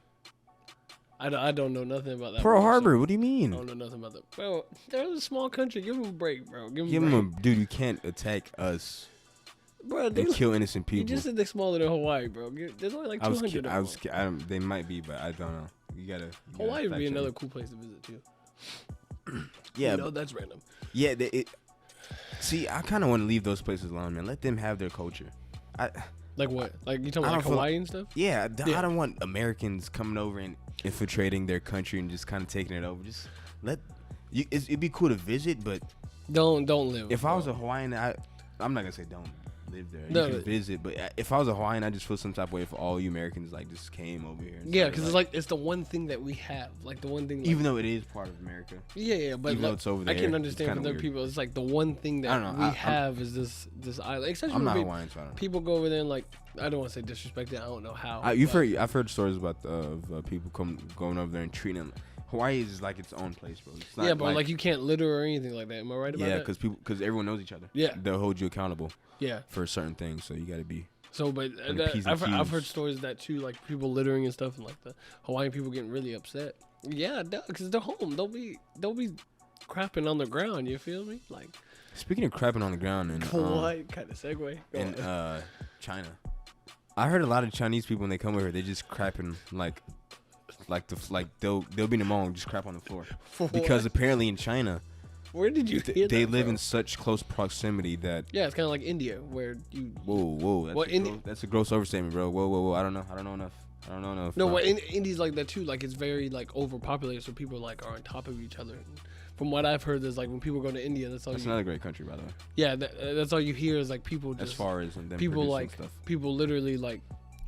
I don't know nothing about that. Pearl Harbor. What do you mean? I don't know nothing about that. Bro, they're a small country. Give them a break, bro. Give them a dude. You can't attack us. Bro, they kill innocent people. You just said they're smaller than Hawaii, bro. There's only like 200 of them. They might be, but I don't know. You gotta Hawaii would be another cool place to visit too. Yeah, that's random. Yeah, see, I kind of want to leave those places alone, man. Let them have their culture. Like what? Like you talking about Hawaii and stuff? Yeah, I don't want Americans coming over and infiltrating their country and just kind of taking it over. Just it'd be cool to visit, but don't live. If I was a Hawaiian, I'm not gonna say don't live there. You can visit, but if I was a Hawaiian, I just feel some type of way if all you Americans like just came over here. Yeah, because it's the one thing that we have, like the one thing. Like, even though it is part of America. Yeah, but even though it's over there, I can understand from other people. It's like the one thing that we have is this island. Especially I'm not Hawaiian, so I don't know. People go over there and like I don't want to say disrespect it. I don't know how. I've heard stories about people going over there and treating them. Hawaii is like its own place, bro. It's not but like you can't litter or anything like that. Am I right about that? Yeah, because everyone knows each other. Yeah, they'll hold you accountable. Yeah, for certain things, so you got to be. So, but I've heard stories of that too, like people littering and stuff, and like the Hawaiian people getting really upset. Yeah, because they're home. They'll be crapping on the ground. You feel me? Like speaking of crapping on the ground, and what kind of segue? In China, I heard a lot of Chinese people when they come over here, they just crapping like they'll be in the mall and just crap on the floor because apparently in China. Where did you hear they live in such close proximity that it's kind of like India where you whoa that's a gross overstatement, bro. Whoa I don't know enough. No, India's like that too. Like it's very like overpopulated, so people like are on top of each other. From what I've heard, is like when people go to India, that's another great country, by the way. Yeah, that's all you hear is like people just as far as them people like stuff. People literally like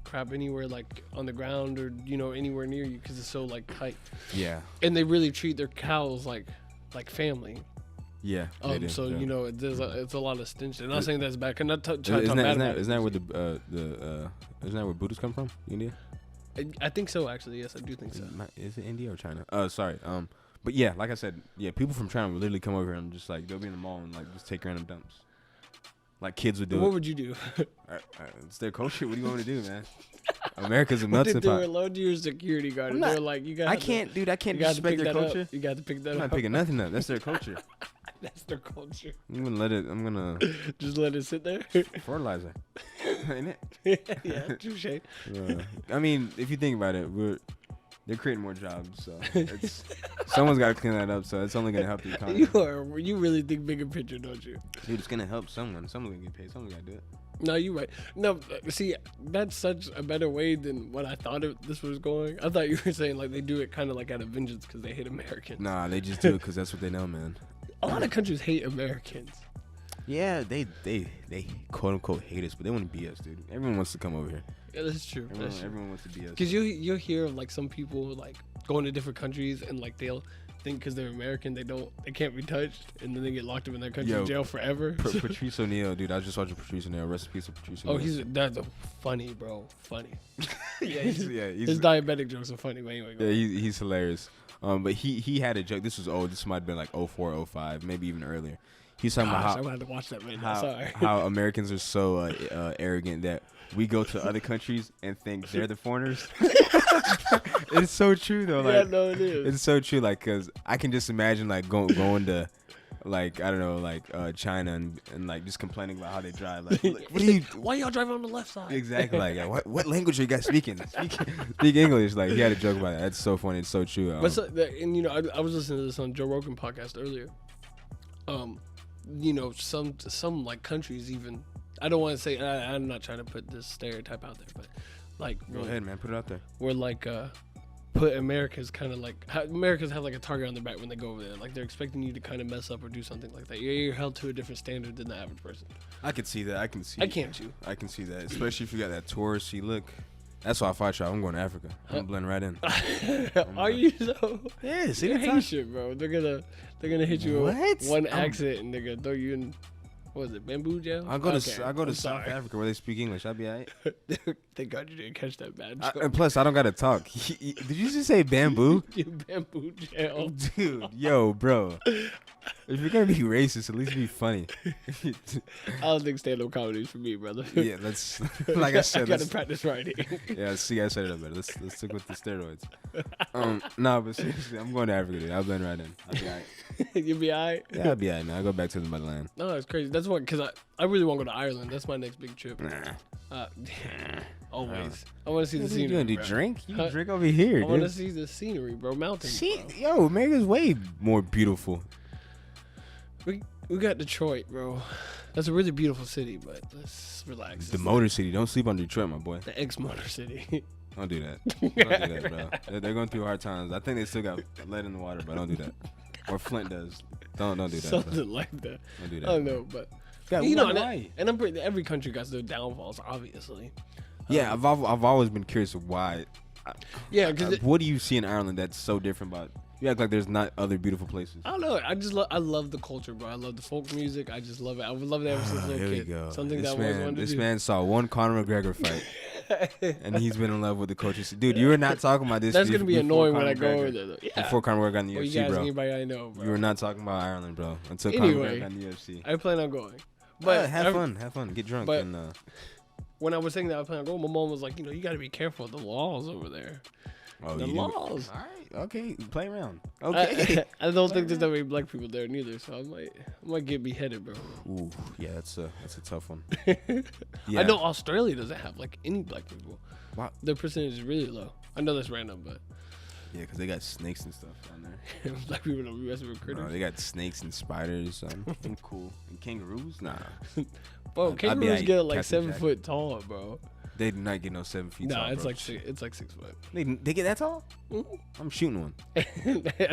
crap anywhere like on the ground or anywhere near you because it's so like tight. Yeah, and they really treat their cows like family. Yeah. So yeah. It's a lot of stench. I'm not saying that's bad. I'm not isn't that where Buddhists come from? India. I think so. Actually, yes, I do think so. Is it India or China? Sorry. But yeah, like I said, people from China would literally come over here and just like they'll be in the mall and like just take random dumps. Like kids would do. What would you do? It's their culture. What do you want me to do, man? America's a melting pot. They were low to your security guard. They're like, you got. I can't disrespect their culture. You got to pick that up. I'm not picking nothing up. That's their culture. That's their culture. I'm gonna just let it sit there. Fertilizer, ain't it? Yeah, touche. I mean, if you think about it, they're creating more jobs, so someone's got to clean that up. So it's only gonna help the economy. You really think bigger picture, don't you? Dude, it's gonna help someone. Someone's gonna get paid. Someone's gotta do it. No, you're right. No, see, that's such a better way than what I thought this was going. I thought you were saying like they do it kind of like out of vengeance because they hate Americans. Nah, they just do it because that's what they know, man. A lot of countries hate Americans. Yeah, they quote unquote hate us, but they want to be us, dude. Everyone wants to come over here. Yeah, that's true. Everyone wants to be us. Because you'll hear of like some people like going to different countries and like they'll think because they're American they can't be touched, and then they get locked up in their country Yo, jail forever. Patrice O'Neal, dude. I was just watching Patrice O'Neal. Rest in peace of Patrice O'Neal. That's funny, bro. Funny. He's his diabetic jokes are funny. But anyway, yeah, he's hilarious. But he had a joke. This was old. This might have been like 04, 05, maybe even earlier. He's talking about how I'm gonna have to watch that right now. Sorry. how Americans are so arrogant that we go to other countries and think they're the foreigners. It's so true though. Like, yeah, no, it is. It's so true. Like, cause I can just imagine like going to, like, I don't know, like China and like just complaining about how they drive. Like, what are you? Why y'all driving on the left side? Exactly. Like, what language are you guys speaking? Speak English. Like, he had a joke about that. That's so funny. It's so true. But and you know, I was listening to this on Joe Rogan podcast earlier. You know, some like countries even. I don't want to say. I'm not trying to put this stereotype out there, but like. Go ahead, man. Put it out there. We're like. Put America's kind of like Americans have like a target on their back when they go over there. Like they're expecting you to kind of mess up or do something like that. You're held to a different standard than the average person. I can see that. I can see that, especially if you got that touristy look. That's why if I try, I'm going to Africa. I'm blending right in. Are you so? Yeah, see you're that Haitian, bro. They're gonna hit you with one accent and they're gonna throw you in. What is it, bamboo jail? I go to South Africa where they speak English. I'll be alright. Thank God you didn't catch that bad. And plus, I don't gotta talk. Did you just say bamboo? Bamboo jail, dude. Yo, bro. If you're gonna be racist, at least be funny. I don't think stand-up comedy is for me, brother. Yeah, let's. Like I said, I gotta practice writing. Yeah, see, I said it up better. Let's stick with the steroids. No, but seriously, I'm going to Africa, dude. I'll blend right in. I'll be alright. You'll be alright. Yeah, I'll be alright, man. I'll go back to the motherland. No, that's crazy. That's what, because I really want to go to Ireland. That's my next big trip. Always. I want to see the scenery. You drink? You drink over here, dude. I want to see the scenery, bro. Mountains. See, bro. yo, America's way more beautiful. We got Detroit, bro. That's a really beautiful city, but let's relax. The Motor City. Don't sleep on Detroit, my boy. The ex-Motor City. Don't do that. Don't do that, bro. They're going through hard times. I think they still got lead in the water, but don't do that. Or Flint does. Don't do that. Something like that. Don't do that. I don't know, but you know, and I'm pretty, every country got their downfalls, obviously. Yeah, I've always been curious of why. Yeah, because what do you see in Ireland that's so different about? You act like there's not other beautiful places. I don't know. I love the culture, bro. I love the folk music. I just love it. I would love that ever since a little kid. Go. Something this that man, I always wanted to do. This man saw one Conor McGregor fight, and he's been in love with the culture. Dude, you were not talking about this. That's gonna be annoying when I go over there, though. Yeah. Before Conor McGregor got in the UFC, you guys, bro. anybody I know, bro. You were not talking about Ireland, bro, until anyway, Conor McGregor got in the UFC. I plan on going, but have fun, get drunk, but and when I was saying that I plan on going, my mom was like, you got to be careful of the laws over there. Oh, the laws. All right, okay, play around. Okay. I don't think there's that many black people there neither, so I might get beheaded, bro. Ooh, yeah, that's a tough one. Yeah. I know Australia doesn't have like any black people. Wow. Their percentage is really low. I know that's random, but yeah, because they got snakes and stuff down there. Black people don't be messing with critters. No, they got snakes and spiders. I'm cool. And kangaroos? Nah. Bro, kangaroos get like 7 foot tall, bro. They do not get no 7 feet tall. Nah, it's like 6 foot. They get that tall? Mm-hmm. I'm shooting one. I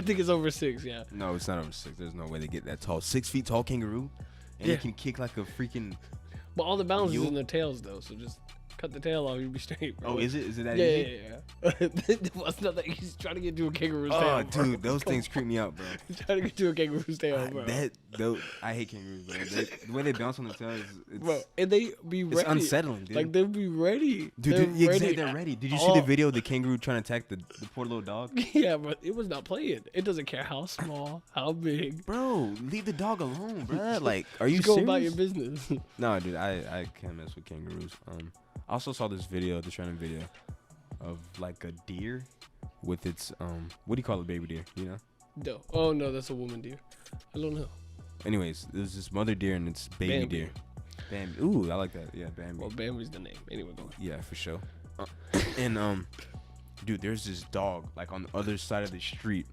think it's over 6, yeah. No, it's not over 6. There's no way they get that tall. 6 feet tall kangaroo? And they can kick like a freaking... But all the balance is in their tails, though, so just cut the tail off, you'll be straight, bro. Oh, is it? Is it that easy? Yeah. It's not that easy. Trying to get to a kangaroo's tail, Oh, dude, those things creep me out, bro. Trying to get to a kangaroo's tail, bro. I hate kangaroos, bro. The way they bounce on the tail is... Bro, and they be ready. It's unsettling, dude. Like, they'll be ready. Dude, they're ready. Did you see the video of the kangaroo trying to attack the poor little dog? Yeah, but it was not playing. It doesn't care how small, how big. Bro, leave the dog alone, bro. Like, are you serious? Go about your business. No, dude, I can't mess with kangaroos. I also saw this random video of like a deer with its what do you call a baby deer? You know? No. Oh no, that's a woman deer. I don't know. Anyways, there's this mother deer and its baby Bambi. deer. Bambi. Ooh, I like that. Yeah, Bambi. Well, Bambi's the name. Anyway, go on. Yeah, for sure. And dude, there's this dog like on the other side of the street,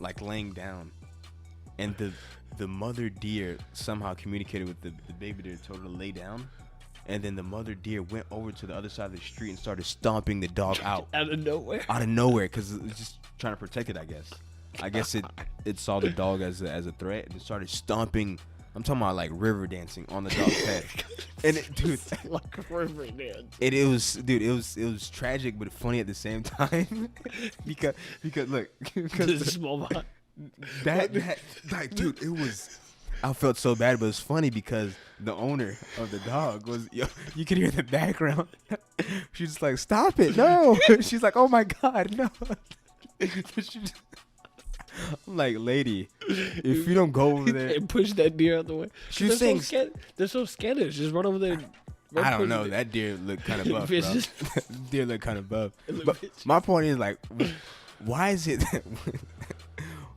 like laying down, and the mother deer somehow communicated with the baby deer, told her to lay down. And then the mother deer went over to the other side of the street and started stomping the dog out. Out of nowhere? Out of nowhere, because it was just trying to protect it, I guess. I guess it saw the dog as a threat and it started stomping I'm talking about like river dancing on the dog's head. And dude, like river dance. It was tragic but funny at the same time. because look, This small bot. that like dude, it was. I felt so bad, but it was funny because the owner of the dog was, you could hear the background. She's just like, stop it, no. She's like, oh my God, no. I'm like, lady, if you don't go over there and push that deer out the way. She's saying, they're so skittish. Just run over there. I don't know. That deer looked kind of buff, bro. Deer looked kind of buff. But my point is, like, why is it that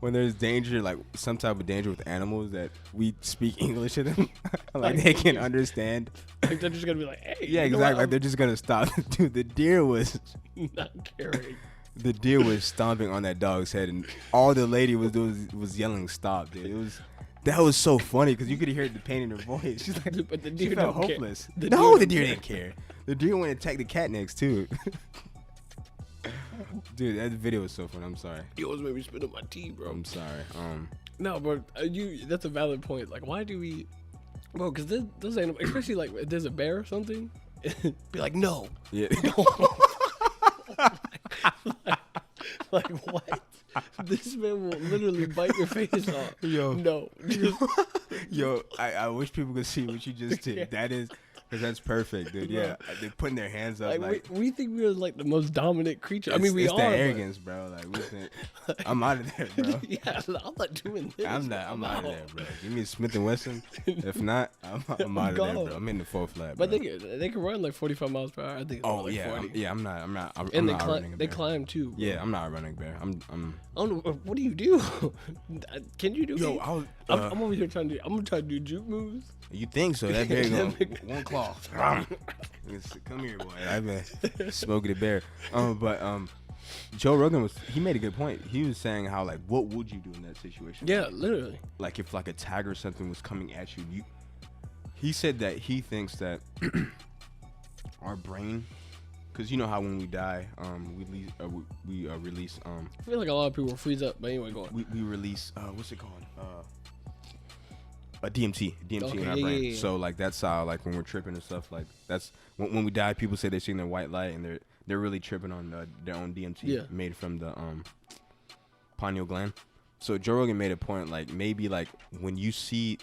when there's danger, like some type of danger with animals, that we speak English to them, like they can understand? Like they're just gonna be like, hey. Yeah, exactly. Like they're just gonna stop. Dude, the deer was not caring. The deer was stomping on that dog's head, and all the lady was doing was yelling, "Stop!" Dude, that was so funny because you could hear the pain in her voice. She's like, but the deer she felt don't hopeless. Care. The deer didn't care. The deer went and attacked the cat next too. Dude, that video was so funny. I'm sorry. You always made me spit on my tea, bro. I'm sorry. No, but that's a valid point. Like, why do we? Bro, because those animals, especially like if there's a bear or something, be like, no. Yeah. No. like what? This man will literally bite your face off. Yo. No. Yo, I wish people could see what you just did. Yeah. That is, because that's perfect, dude. Yeah, they're putting their hands up. Like we think we're like the most dominant creature. I mean, it's are. That arrogance, bro. Like we think, I'm out of there, bro. Yeah, I'm not doing this. I'm out of there, bro. Give me a Smith and Wesson. If not, I'm out of there, bro. I'm in the full flat. But they can run like 45 miles per hour. I think. Oh like yeah, 40. I'm not. And they climb too. Bro. Yeah, I'm not running bear. I'm. Oh, what do you do? Can you do? Yo, I'm over here trying to. I'm gonna try to do juke moves. You think so? That bear going one claw. Come here, boy. I've been smoking the bear. But Joe Rogan he made a good point. He was saying how, like, what would you do in that situation? Yeah, literally. Like if like a tiger or something was coming at you, he said that he thinks that our brain, because you know how when we die, we release. I feel like a lot of people freeze up. But anyway, go on. We release what's it called? A DMT in our brain. Yeah. So like that's how, like when we're tripping and stuff, like that's when we die, people say they're seeing their white light and they're really tripping on their own DMT made from the pineal gland. So Joe Rogan made a point, like maybe like when you see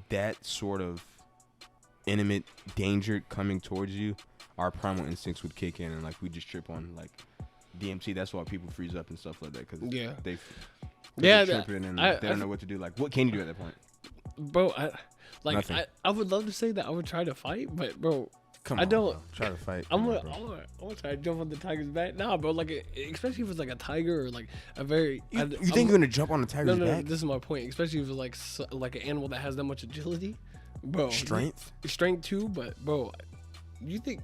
that sort of intimate danger coming towards you, our primal instincts would kick in and like we just trip on like DMT. That's why people freeze up and stuff like that, because they're tripping and they don't know what to do. Like what can you do at that point? Bro, I would love to say that I would try to fight, but bro, I don't. Bro. Try to fight. I'm gonna try to jump on the tiger's back. Nah, bro, like especially if it's like a tiger or like a very. You think you're gonna jump on the tiger's back? No, this is my point. Especially if it's like an animal that has that much agility, bro. Strength too, but bro, you think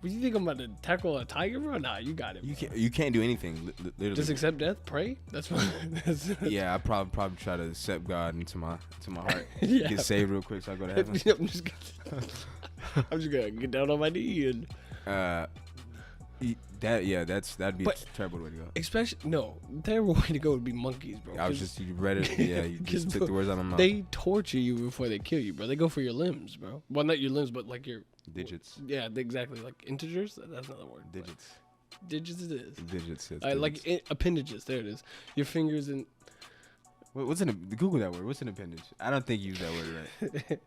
I'm about to tackle a tiger, bro? Nah, you got it. Bro. You can't do anything. Literally. Just accept death, pray. That's what. Yeah, I probably try to accept God into my heart. Get saved real quick so I go to heaven. I'm just gonna get down on my knee and. That'd be a terrible way to go. Especially terrible way to go would be monkeys, bro. You read it. Yeah, you just took the words out of my mouth. They torture you before they kill you, bro. They go for your limbs, bro. Well, not your limbs, but like your digits. Yeah, exactly. Like integers. That's not the word. Digits. Digits it is. Digits. Like appendages. There it is. Your fingers and. What's Google that word? What's an appendage? I don't think you use that word right.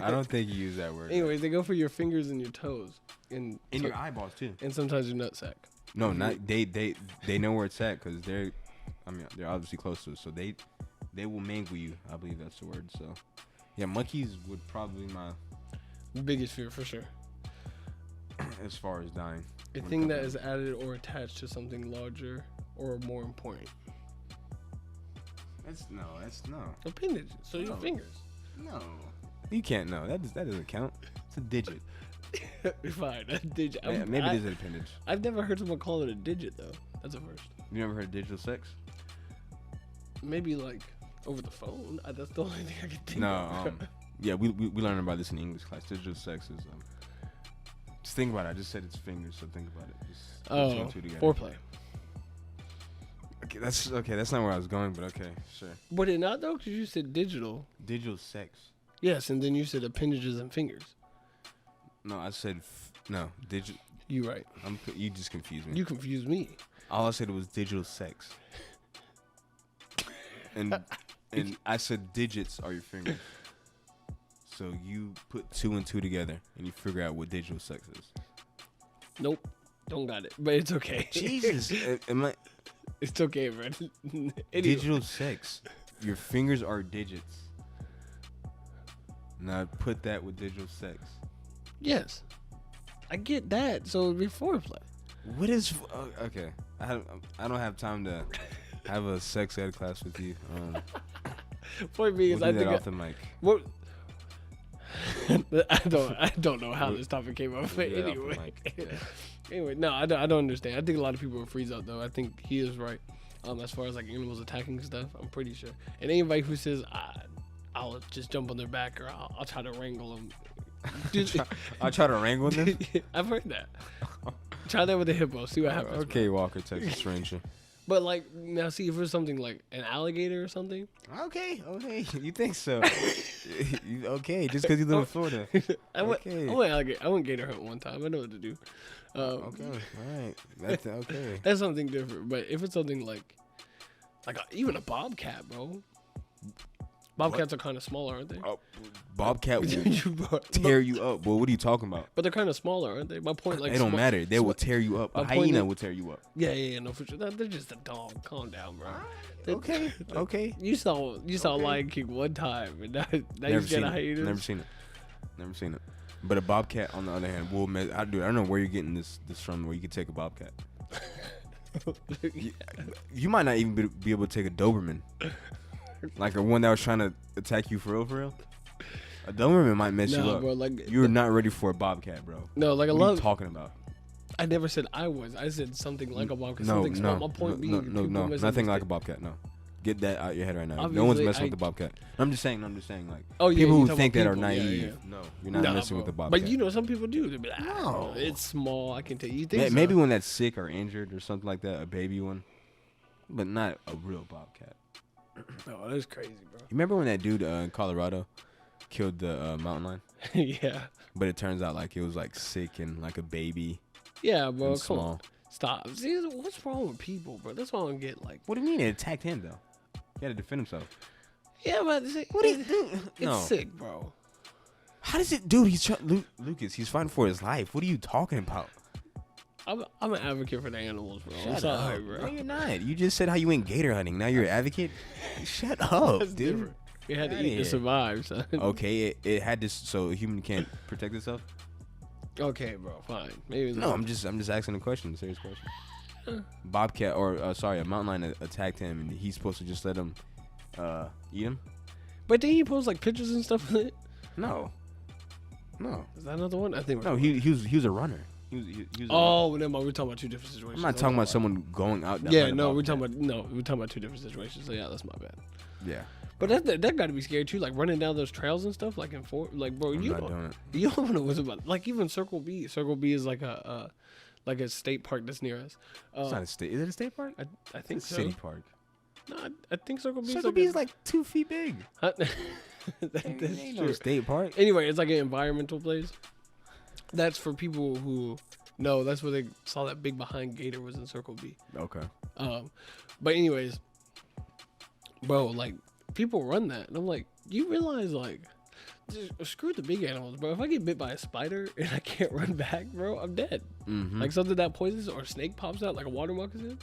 I don't think you use that word. Anyways, they go for your fingers and your toes, and your eyeballs too, and sometimes your nutsack. No, not they know where it's at because they're obviously close to it, so they will mangle you. I believe that's the word. So yeah, monkeys would probably be my biggest fear for sure. As far as dying, a thing that is added or attached to something larger or more important. That's no. Appendage. So your fingers. No, you can't. No, that doesn't count. It's a digit. Fine, a digit. Maybe it is an appendage. I've never heard someone call it a digit though. That's a first. You never heard of digital sex? Maybe like over the phone. That's the only thing I can think of. Yeah, we learned about this in English class. Digital sex is just think about it. I just said it's fingers, so think about it. Just foreplay. That's okay. That's not where I was going, but okay, sure. Would it not though? Because you said digital. Digital sex. Yes, and then you said appendages and fingers. No, I said no. Digital. You right. You just confused me. You confused me. All I said was digital sex. And I said digits are your fingers. So you put 2 and 2 together and you figure out what digital sex is. Nope. Don't got it. But it's okay. Jesus. Am I? It's okay, bro. Anyway. Digital sex. Your fingers are digits. Now put that with digital sex. Yes. I get that. So it'd be foreplay. What is okay? I don't have time to have a sex ed class with you. Point being is, we'll I do think that off the mic. What? I don't know how this topic came up. But anyway, anyway, no, I don't understand. I think a lot of people will freeze out though. I think he is right. As far as like animals attacking stuff, I'm pretty sure. And anybody who says I'll just jump on their back or I'll try to wrangle them. I'll try to wrangle them. I've heard that. Try that with a hippo. See what happens. Okay, bro. Walker, Texas Ranger. But like now, see if it was something like an alligator or something. Okay, you think so? Okay, just because you live in Florida. I went gator hunt one time. I know what to do. Okay, all right. That's okay. That's something different. But if it's something like even a bobcat, bro. Bobcats are kind of smaller, aren't they? Bobcat will tear you up. Well, what are you talking about? But they're kind of smaller, aren't they? My point, like, they don't matter. They will tear you up. A hyena will tear you up. Yeah, no, for sure. They're just a dog. Calm down, bro. Okay. You saw Lion King one time, and now you get a hyena. Never seen it. But a bobcat, on the other hand, will. I don't know where you're getting this from. Where you can take a bobcat. You might not even be able to take a Doberman. Like a one that was trying to attack you for real. A Doberman might mess you up. Bro, like, you're not ready for a bobcat, bro. No, like what are you talking about? I never said I was. I said something like a bobcat. No, My point being, no, nothing like a bobcat. No, get that out your head right now. Obviously, no one's messing with the bobcat. I'm just saying like. Oh yeah, people who think that are naive. Yeah. No, you're not messing with the bobcat. But you know, some people do. They'll be like, no, it's small. I can tell you. Think maybe when that's sick or injured or something like that, a baby one, but not a real bobcat. Oh, that's crazy, bro. You remember when that dude in Colorado killed the mountain lion? Yeah. But it turns out like it was like sick and like a baby. Yeah, bro. Come small. on. Stop. See, what's wrong with people, bro? That's why I don't get like. What do you mean it attacked him though? He had to defend himself. Yeah, but what do you do? It's sick, bro. How does it, dude? Lucas. He's fighting for his life. What are you talking about? I'm an advocate for the animals, bro. Shut I'm sorry, up. bro. No, you're not. You just said how you went gator hunting. Now you're an advocate. Shut up, That's dude. Different. It had to eat to survive, son. Okay, it had to, so a human can't protect itself. Okay, bro. Fine. Maybe. No, I'm just asking a question. A serious question. Bobcat or a mountain lion attacked him, and he's supposed to just let him eat him. But then he post like pictures and stuff with it. No. Is that another one? I think. No, he was a runner. He was never mind. We're talking about two different situations. I'm not talking about someone going out. Yeah, no, we're talking about two different situations. So yeah, that's my bad. Yeah. But that got to be scary too, like running down those trails and stuff, like like bro, you don't know what's about. Like even Circle B. Circle B is like a state park that's near us. It's not a state. Is it a state park? I think it's so. City park. No, I think Circle B. Circle B is like 2 feet big. That's ain't true. No state park. Anyway, it's like an environmental place. That's for people who know. That's where they saw that big behind gator was in Circle B. Okay. But anyways, bro, like people run that, and I'm like, you realize like, just screw the big animals, bro. If I get bit by a spider and I can't run back, bro, I'm dead. Mm-hmm. Like something that poisons or a snake pops out like a water moccasin.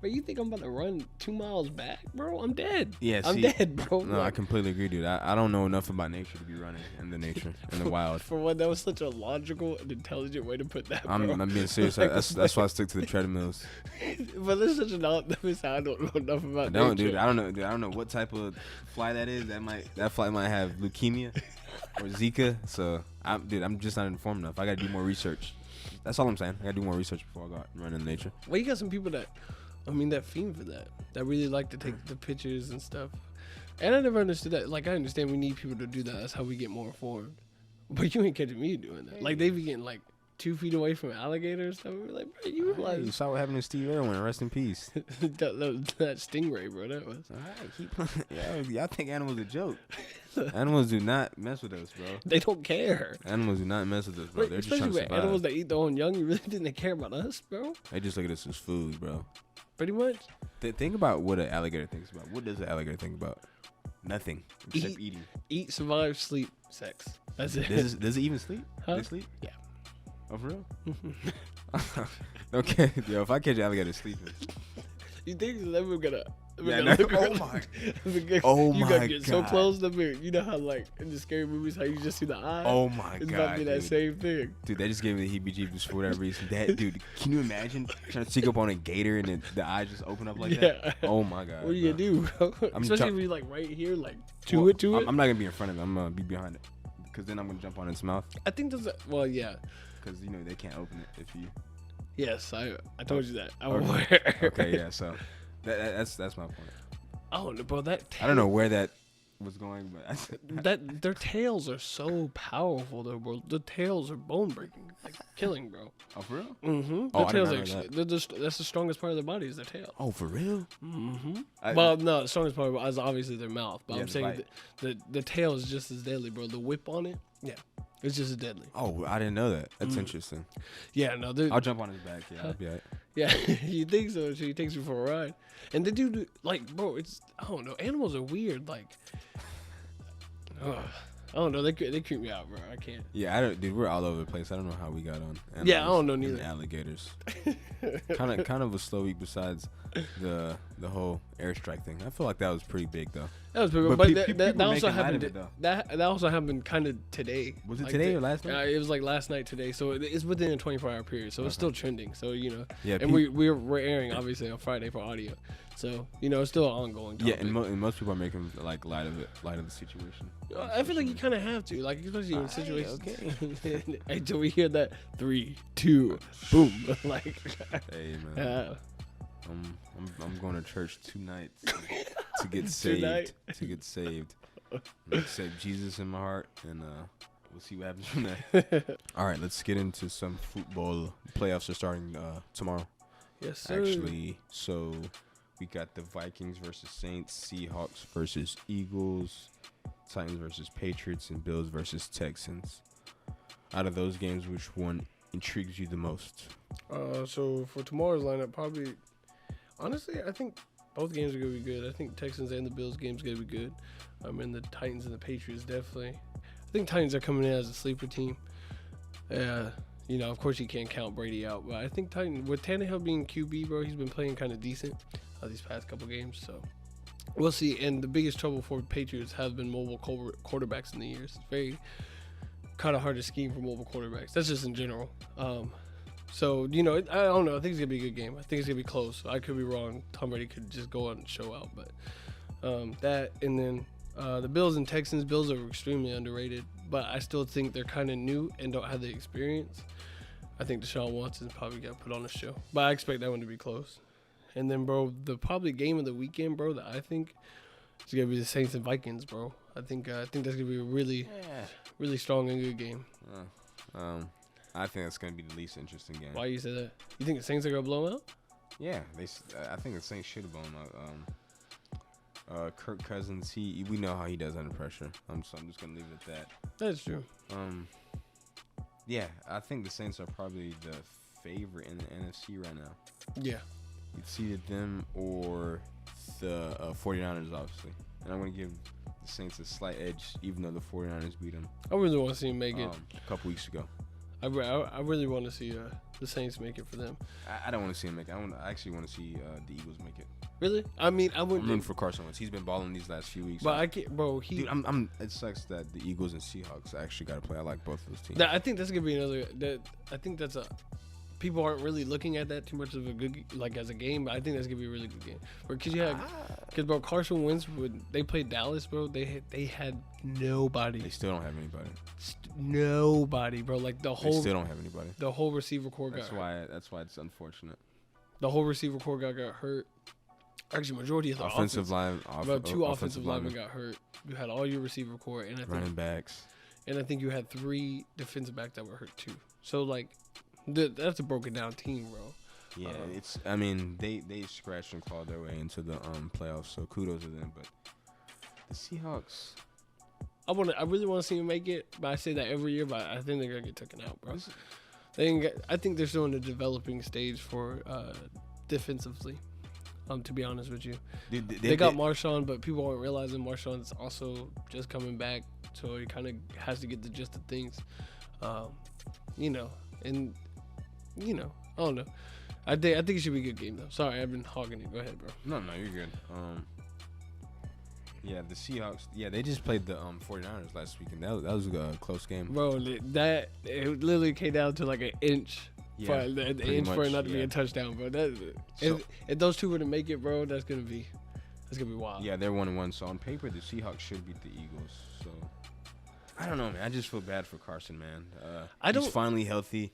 But you think I'm about to run 2 miles back, bro? I'm dead. Yeah, I'm dead, bro. No, I completely agree, dude. I don't know enough about nature to be running in the nature, in the wild. For one, that was such a logical and intelligent way to put that, bro. I'm being serious. Like, that's why I stick to the treadmills. But there's such an I don't know enough about nature. nature. Dude. I don't know what type of fly that is. That fly might have leukemia or Zika. So, I'm just not informed enough. I got to do more research. That's all I'm saying. I got to do more research before I go out and run in nature. Well, you got some people that fiend for that really like to take the pictures and stuff. And I never understood that. Like, I understand we need people to do that. That's how we get more informed. But you ain't catching me doing that. Like, they be getting, like, 2 feet away from alligators. So we were like, bro, you realize You saw what happened to Steve Irwin. Rest in peace. that stingray, bro. That was. All right, keep playing. Y'all think animals are a joke. Animals do not mess with us, bro. They don't care. Animals do not mess with us, bro. Wait, They're just trying to especially with survive. animals that eat their own young. You really think they care about us, bro? They just look at us as food, bro. Pretty much. Think about what an alligator thinks about. What does an alligator think about? Nothing except eating. Eat, survive, sleep, sex. That's it. Does it even sleep? Huh? They sleep? Yeah. Oh, for real? Okay, yo, if I catch an alligator sleeping. You think that we're gonna? Yeah, look oh around? my. Oh You gotta get so God. close to me. You know how like in the scary movies how you just see the eye. Oh my it's God. about to be that dude. same thing. Dude, that just gave me the heebie-jeebies for whatever reason. That dude, can you imagine trying to sneak up on a gator and then the eyes just open up like that? Oh my God. What are you gonna do, bro? Especially if you're like right here, like to it. I'm not gonna be in front of it. I'm gonna be behind it, because then I'm gonna jump on its mouth. I think there's well, yeah. Because they can't open it if you. Yes, I told you that. I'm Okay. aware. Okay, yeah. So that's my point. Oh, bro, that. I don't know where that was going, but that their tails are so powerful, though, bro. The tails are bone breaking, like killing, bro. Oh, for real? Mm-hmm. Oh, The I tails didn't are know actually, that's the strongest part of their body is their tail. Oh, for real? Mm-hmm. Well, no, the strongest part is obviously their mouth, but Yeah, I'm saying the tail is just as deadly, bro. The whip on it, yeah, it's just as deadly. Oh, I didn't know that. That's interesting. Yeah, no, I'll jump on his back. Yeah, I'll be all right. yeah, you think so? So he takes you for a ride, and they do like, bro. It's I don't know. Animals are weird. Like, I don't know. They creep me out, bro. I can't. Yeah, I don't, dude. We're all over the place. I don't know how we got on. Yeah, I don't know and neither. Alligators. kind of a slow week. Besides the whole airstrike thing, I feel like that was pretty big though. That was big, But but people that also making light happened. of it, though. That also happened kind of today. Was it today or last night? It was like last night today. So it's within a 24-hour period. So it's still trending. So Yeah, and we're airing obviously on Friday for audio. So it's still an ongoing topic. Yeah, and most people are making like light of the situation. I feel like you kind of have to, like, especially in situations. Okay. Until we hear that 3, 2, boom, like. Hey man, I'm going to church tonight to get saved. Tonight? To get saved. Accept Jesus in my heart, and we'll see what happens from there. All right, let's get into some football. Playoffs are starting tomorrow. Yes, sir. Actually, so we got the Vikings versus Saints, Seahawks versus Eagles, Titans versus Patriots, and Bills versus Texans. Out of those games, which one intrigues you the most? So for tomorrow's lineup, probably, honestly, I think both games are gonna be good. I think Texans and the Bills game's gonna be good. And the Titans and the Patriots definitely. I think Titans are coming in as a sleeper team. Of course you can't count Brady out, but I think Titans with Tannehill being QB, bro, he's been playing kind of decent these past couple games. So we'll see. And the biggest trouble for Patriots have been mobile quarterbacks in the years. It's very kind of hard to scheme for mobile quarterbacks. That's just in general. So, I don't know. I think it's going to be a good game. I think it's going to be close. I could be wrong. Tom Brady could just go out and show out. But that, and then the Bills and Texans. Bills are extremely underrated. But I still think they're kind of new and don't have the experience. I think Deshaun Watson probably got put on a show. But I expect that one to be close. And then, bro, the probably game of the weekend, bro, that I think is going to be the Saints and Vikings, bro. I think that's going to be a really, really strong and good game. I think that's going to be the least interesting game. Why you say that? You think the Saints are going to blow them out? Yeah, I think the Saints should have blown out. Kirk Cousins, we know how he does under pressure. I'm just going to leave it at that. That's true. Yeah, I think the Saints are probably the favorite in the NFC right now. Yeah. It's either them or the 49ers, obviously. And I'm going to give the Saints a slight edge, even though the 49ers beat them. I really want to see them make it. A couple weeks ago. I really want to see the Saints make it for them. I don't want to see them make it. I actually want to see the Eagles make it. Really? I mean, I wouldn't. I'm rooting for Carson Wentz. He's been balling these last few weeks. But I can't, bro. Dude, it sucks that the Eagles and Seahawks actually got to play. I like both of those teams. I think that's gonna be another. I think that's a. People aren't really looking at that too much of a good as a game, but I think that's gonna be a really good game. Because bro, Carson Wentz when they played Dallas, bro, they had nobody. They still don't have anybody. Nobody, bro. Like they still don't have anybody. The whole receiver core got hurt. That's why it's unfortunate. The whole receiver core got hurt. Actually, majority of the offensive line, about 2 offensive linemen got hurt. You had all your receiver core and I think running backs, and I think you had 3 defensive backs that were hurt too. So like, that's a broken down team, bro. Yeah, it's. I mean, they scratched and clawed their way into the playoffs, so kudos to them. But the Seahawks, I really want to see them make it, but I say that every year. But I think they're gonna get taken out, bro. I think they're still in the developing stage for defensively. To be honest with you, they got Marshawn, but people aren't realizing Marshawn's also just coming back, so he kind of has to get the gist of things. You know, and you know, I don't know. I think it should be a good game though. Sorry, I've been hogging it. Go ahead, bro. No, you're good. Yeah, the Seahawks. Yeah, they just played the 49ers last week, and that was a close game. Bro, it literally came down to like an inch. For an inch for it not to be a touchdown, bro. If those two were to make it, bro, that's gonna be wild. Yeah, they're 1-1. So on paper, the Seahawks should beat the Eagles. So I don't know, man. I just feel bad for Carson, man. He's finally healthy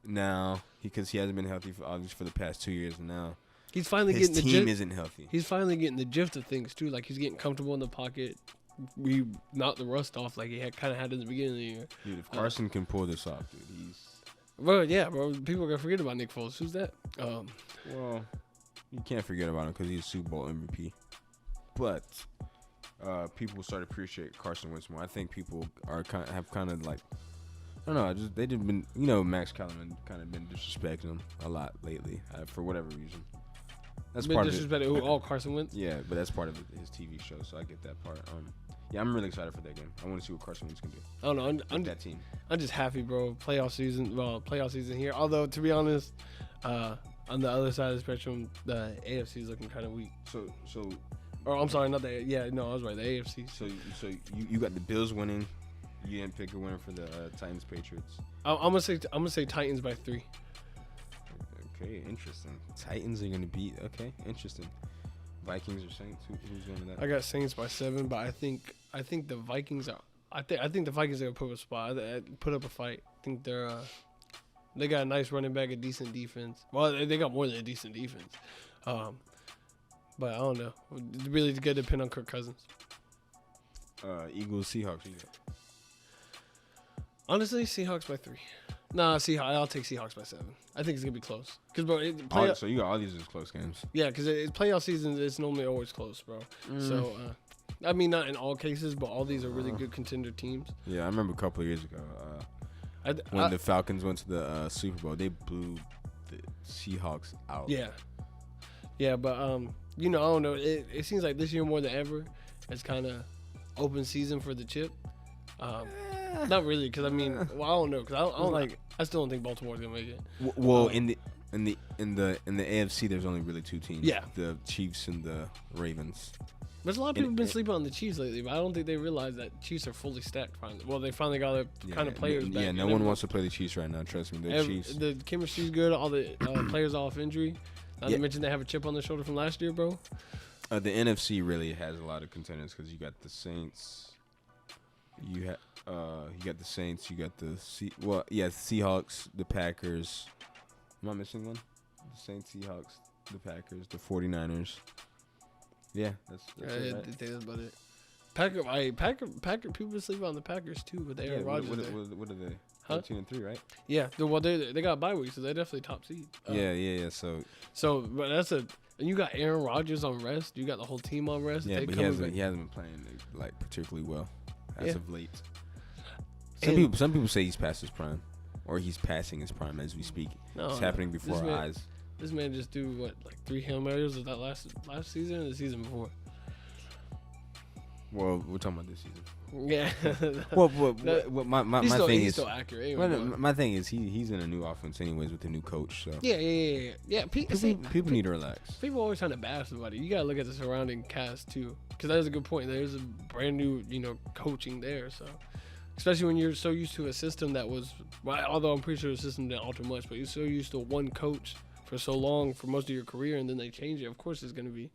now because he hasn't been healthy for the past 2 years. And now he's finally his getting team isn't healthy. He's finally getting the gist of things too. Like he's getting comfortable in the pocket. We knocked the rust off like he kind of had in the beginning of the year. Dude, if Carson can pull this off, dude, he's. Bro, yeah, bro. People are gonna forget about Nick Foles. Who's that? Well, you can't forget about him because he's Super Bowl MVP. But people start to appreciate Carson Wentz more. I think people have kind of like, I don't know. They just been, Max Kellerman kind of been disrespecting him a lot lately for whatever reason. That's part of it. Oh, Carson Wentz. Yeah, but that's part of his TV show, so I get that part. Yeah, I'm really excited for that game. I want to see what Carson Wentz can do. I don't know. I'm that team. I'm just happy, bro. Playoff season here. Although, to be honest, on the other side of the spectrum, the AFC is looking kind of weak. Or I'm sorry, not the. Yeah, no, I was right. The AFC. So you got the Bills winning. You didn't pick a winner for the Titans Patriots. I'm gonna say Titans by 3. Okay, interesting. Titans are gonna beat. Okay, interesting. Vikings or Saints? Who's going to that? I got Saints by 7, but I think the Vikings are. I think the Vikings are gonna put up a fight. I think they got a nice running back, a decent defense. Well, they got more than a decent defense. But I don't know. It really going to depend on Kirk Cousins. Eagles, Seahawks. Honestly, Seahawks by 3. Nah, I'll take Seahawks by 7. I think it's gonna be close. Cause bro, so you got all these as close games. Yeah, because playoff season is normally always close, bro. So, I mean, not in all cases, but all these are really good contender teams. Yeah, I remember a couple of years ago when the Falcons went to the Super Bowl, they blew the Seahawks out. Yeah, but I don't know. It seems like this year more than ever, it's kind of open season for the chip. Not really, because I mean, I don't know, because I still don't think Baltimore's gonna make it. Well, in the AFC, there's only really 2 teams. Yeah, the Chiefs and the Ravens. There's a lot of people been sleeping on the Chiefs lately, but I don't think they realize that Chiefs are fully stacked finally. Well, they finally got their kind of players back. Yeah, no one wants to play the Chiefs right now. Trust me, the Chiefs. The chemistry's good. All the players off injury. Not to mention they have a chip on their shoulder from last year, bro. The NFC really has a lot of contenders because you got the Saints. You got the Saints. You got the Seahawks, the Packers. Am I missing one? The Saints, Seahawks, the Packers, the 49ers. Yeah, that's it, right? I think that's about it. Packer. People sleep on the Packers too, but Aaron Rodgers. What are they? 13-3, right? Yeah. Well, they got a bye week, so they're definitely top seed. Yeah. So, but and you got Aaron Rodgers on rest. You got the whole team on rest. Yeah, but he hasn't been playing like particularly well as of late. Some people say he's past his prime, or he's passing his prime as we speak. It's happening before our eyes. This man just do 3 Hail Marys? Was that last season or the season before? Well, we're talking about this season. Yeah. My thing is still accurate. My thing is he's in a new offense anyways with a new coach. So yeah. People need to relax. People always trying to bash somebody. You gotta look at the surrounding cast too, because that is a good point. There's a brand new coaching there. So especially when you're so used to a system that was, although I'm pretty sure the system didn't alter much, but you're so used to one coach for so long for most of your career, and then they change it. Of course, it's gonna be,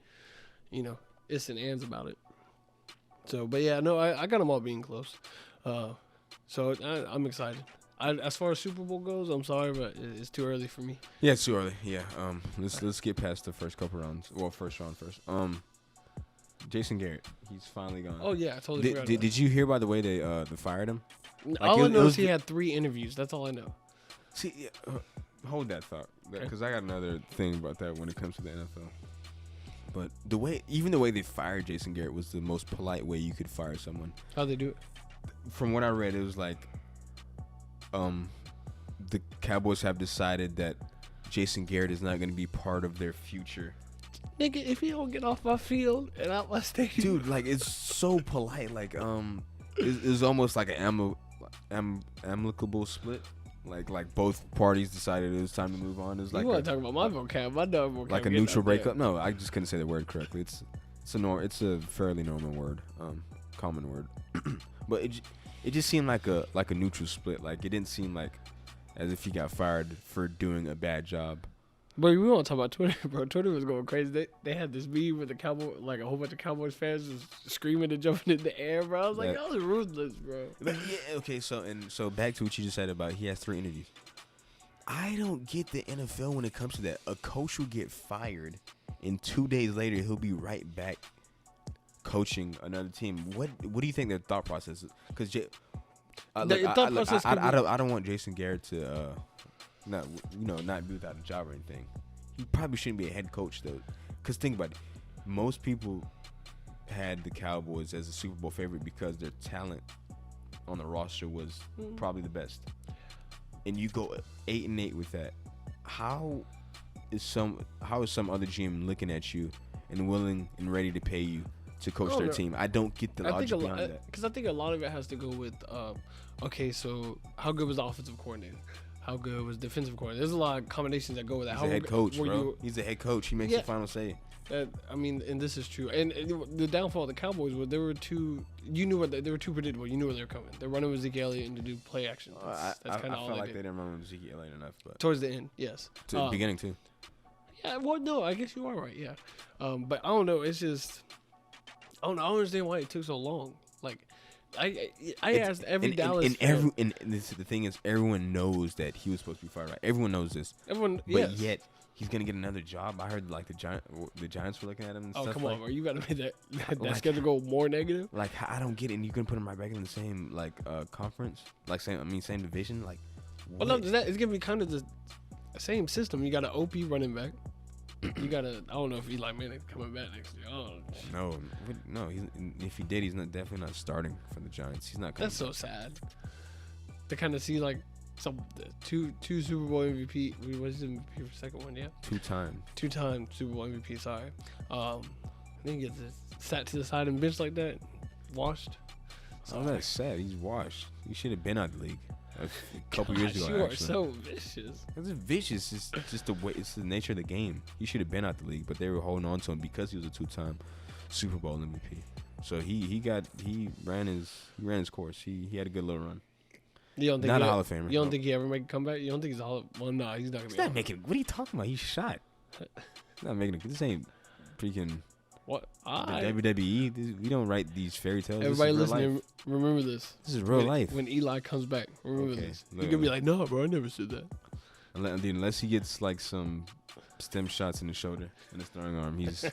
ifs and ands about it. So, but yeah, no, I got them all being close. So I'm excited. As far as Super Bowl goes, I'm sorry, but it's too early for me. Yeah, it's too early. Yeah. Let's get past the first couple rounds. Well, first round first. Jason Garrett, he's finally gone. Oh yeah, I totally forgot. Did you hear, by the way, they fired him? All I know is he had 3 interviews. That's all I know. See, hold that thought, because I got another thing about that when it comes to the NFL. But the way they fired Jason Garrett was the most polite way you could fire someone. How'd they do it? From what I read, it was like, the Cowboys have decided that Jason Garrett is not going to be part of their future. Nigga, if he don't get off my field and out my stadium. Dude, like, it's so polite. Like, it's almost like an amicable split. Like both parties decided it was time to move on. It was like, you want to talk about my vocab? My dog vocab. Like a neutral breakup? No, I just couldn't say the word correctly. It's a fairly normal word, common word. But it just seemed like a neutral split. Like, it didn't seem like as if he got fired for doing a bad job. But we won't talk about Twitter, bro. Twitter was going crazy. They had this meme with the Cowboy, like a whole bunch of Cowboys fans just screaming and jumping in the air, bro. I was like, that was ruthless, bro. But yeah, okay. So back to what you just said about he has 3 interviews. I don't get the NFL when it comes to that. A coach will get fired, and 2 days later he'll be right back coaching another team. What do you think their thought process is? Because I don't want Jason Garrett to not be without a job or anything. He probably shouldn't be a head coach though. Because think about it, most people had the Cowboys as a Super Bowl favorite because their talent on the roster was probably the best. And you go 8-8 with that. How is some other GM looking at you and willing and ready to pay you to coach their team? I don't get the logic behind that. Because I think a lot of it has to go with, okay, so how good was the offensive coordinator? How good was defensive coordinator? There's a lot of combinations that go with that. He's a head coach, bro. He's a head coach. He makes the final say. I mean, and this is true. And the downfall of the Cowboys was there were two predictable. You knew where they were coming. They're running with Zeke Elliott and to do play action. That's kind of all. I felt like they didn't run with Zeke Elliott enough, but towards the end, yes. To the beginning too. Yeah, well, no, I guess you are right. Yeah, but I don't know. It's just I don't understand why it took so long. Like, I asked every Dallas fan. And the thing is, everyone knows that he was supposed to be fired. Right? Everyone knows this. But yet he's gonna get another job. I heard like the Giants were looking at him. And stuff come on, like, bro! You gotta make that schedule go more negative. Like, I don't get it. And you can put him right back in the same conference, like same division. Like, well, no, it's gonna be kind of the same system. You got an OP running back. You got I don't know if Eli Manning coming back next year. No. If he did, he's definitely not starting for the Giants. He's not coming. That's so sad. To kind of see like two Super Bowl MVP. Was his MVP for the second one? Yeah. Two-time Super Bowl MVP. Sorry. Then he gets sat to the side and bench like that, washed. Oh, that's sad. He's washed. He should have been out of the league a couple years ago. You are so vicious. It's vicious. It's just the way. It's the nature of the game. He should have been out the league, but they were holding on to him because he was a 2-time Super Bowl MVP. So he ran his course. He had a good little run. You don't think not a Hall of Famer. You don't think he ever make a comeback? You don't think he's a Hall of Well, no, he's not gonna. He's not making. What are you talking about? He's shot. He's not making. This ain't freaking. What? The WWE. We don't write these fairy tales. Everybody listening, remember this. This is real life. When Eli comes back, remember this. You're gonna be like, no, bro, I never said that. Unless he gets like some stem shots in the shoulder and his throwing arm, he's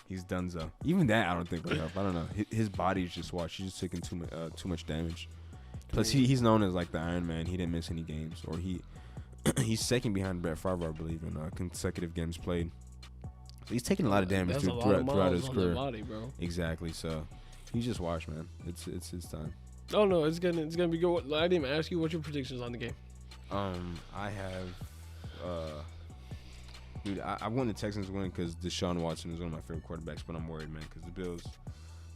donezo. Even that, I don't think will help. I don't know. His body's just washed. He's just taking too much damage. Plus, he's known as like the Iron Man. He didn't miss any games, or he's second behind Brett Favre, I believe, in consecutive games played. So he's taking a lot of damage throughout his career. Body, bro. Exactly. So he's just washed, man. It's his time. Oh no, it's gonna be good. I didn't even ask you what your predictions on the game. I have, dude, I want the Texans to win because Deshaun Watson is one of my favorite quarterbacks, but I'm worried, man, because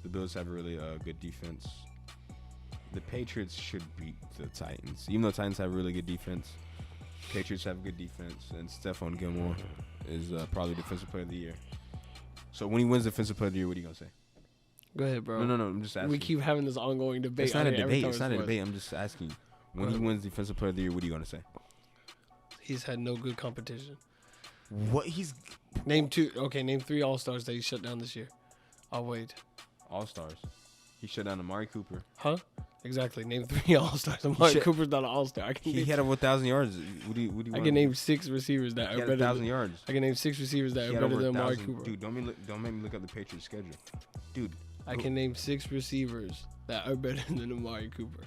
the Bills have a really good defense. The Patriots should beat the Titans, even though Titans have a really good defense. Patriots have a good defense, and Stephon Gilmore is probably Defensive Player of the Year. So when he wins Defensive Player of the Year, what are you gonna say? Go ahead, bro. No. I'm just asking. We keep having this ongoing debate. It's not a debate. It's not a debate. I'm just asking you. When he wins Defensive Player of the Year, what are you gonna say? He's had no good competition. What he's name two? Okay, name 3 All-Stars that he shut down this year. I'll wait. All-Stars. He shut down Amari Cooper. Huh? Exactly. Name 3 All-Stars. Amari Cooper's not an All-Star. He had over 1,000 yards. What do you I can name 6 receivers that are better. 1,000 yards. I can name 6 receivers that are better than Amari Cooper. Dude, don't make me look up the Patriots schedule. Dude, I can name 6 receivers that are better than Amari Cooper.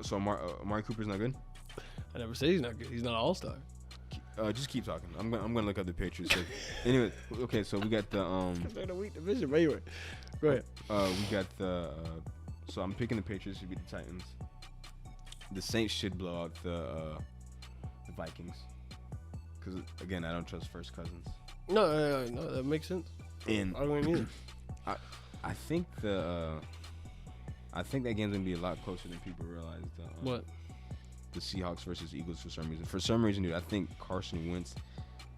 So Amari Cooper's not good? I never said he's not good. He's not an all-star. Just keep talking. I'm gonna look up the Patriots. So, anyway, okay, so we got the They're in a weak division, but anyway, go ahead. We got the. So I'm picking the Patriots to beat the Titans. The Saints should blow out the Vikings. Because again, I don't trust First Cousins. No, that makes sense. And I don't either. I think that game's gonna be a lot closer than people realize. What? The Seahawks versus Eagles for some reason. For some reason, dude, I think Carson Wentz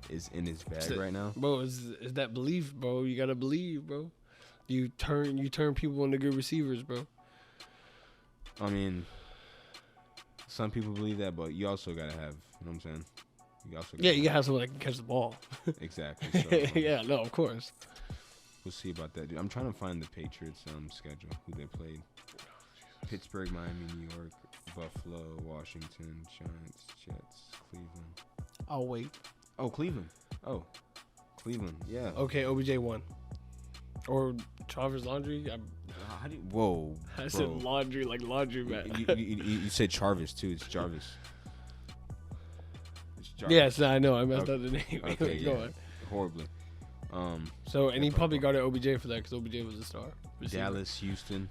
is in his bag right now. Bro, is that belief, bro? You gotta believe, bro. You turn people into good receivers, bro. I mean, some people believe that, but you also gotta have, you know what I'm saying? You gotta have someone that can catch the ball. Exactly. So, yeah, no, of course. We'll see about that, dude. I'm trying to find the Patriots schedule, who they played. Pittsburgh, Miami, New York, Buffalo, Washington, Giants, Jets, Cleveland. I'll wait. Oh, Cleveland. Oh, Cleveland. Yeah. Okay, OBJ won. Or Travis Laundry. Whoa. I said laundry like laundry, man. You said Jarvis too. It's Jarvis. Yes, I know. I messed up the name. Okay, yeah. Horribly. And he probably got an OBJ for that because OBJ was a star. Receiver. Dallas, Houston.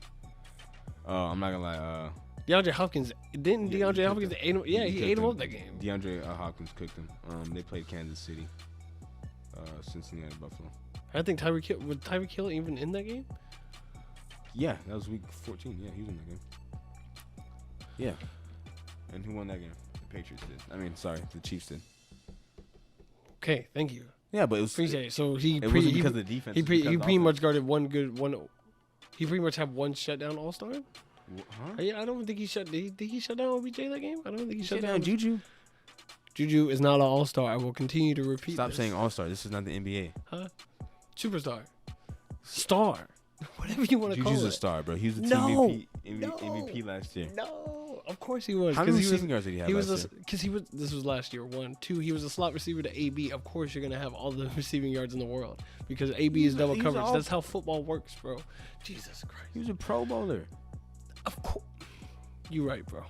I'm not gonna lie. DeAndre Hopkins DeAndre Hopkins ate him? Yeah, he ate him up that game. DeAndre Hopkins cooked him. They played Kansas City, Cincinnati, Buffalo. I think Tyreek Hill even in that game? Yeah, that was week 14. Yeah, he was in that game. Yeah. And who won that game? The Patriots did. I mean, sorry, the Chiefs did. Okay, thank you. Yeah, but it was appreciate it. So it wasn't because of the defense. He pretty much guarded one. He pretty much had one shutdown all-star. Huh? Yeah, I don't think he shut. Did he shut down OBJ that game? I don't think he shut down Juju. Juju is not an all-star. I will continue to repeat. Stop saying all-star. This is not the NBA. Huh? Superstar. Star. Whatever you want to call it. Juju's a star, bro. He was the team MVP last year. No, of course he was. How many receiving yards did he have last year? Because this was last year. 1, 2. He was a slot receiver to AB. Of course, you're gonna have all the receiving yards in the world because AB is double coverage. That's how football works, bro. Jesus Christ. He was a Pro Bowler. Of course. You're right, bro.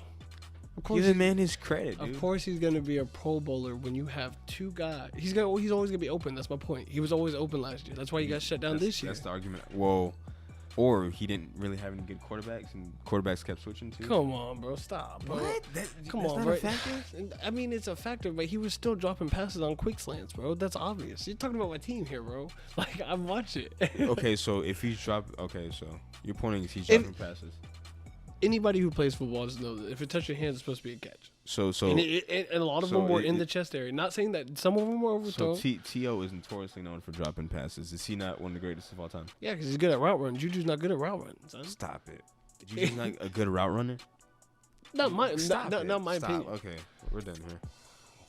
Of course. Give the man his credit, dude. Of course, he's gonna be a Pro Bowler when you have two guys. He's always gonna be open. That's my point. He was always open last year. That's why he got shut down this year. That's the argument. Whoa. Or he didn't really have any good quarterbacks, and quarterbacks kept switching too. Come on, bro. Stop, bro. What? Come that's on, not bro. a factor? I mean, it's a factor, but he was still dropping passes on quick slants, bro. That's obvious. You're talking about my team here, bro. Like, I watch it. Okay, so if he's so your point is he's dropping passes. Anybody who plays football just knows that if it touches your hands, it's supposed to be a catch. So and a lot of them were in the chest area. Not saying that some of them were overthrown. So T.O. is notoriously known for dropping passes. Is he not one of the greatest of all time? Yeah, because he's good at route running. Juju's not good at route running, son. Stop it. Juju's not a good route runner? Not my opinion. Okay, we're done here.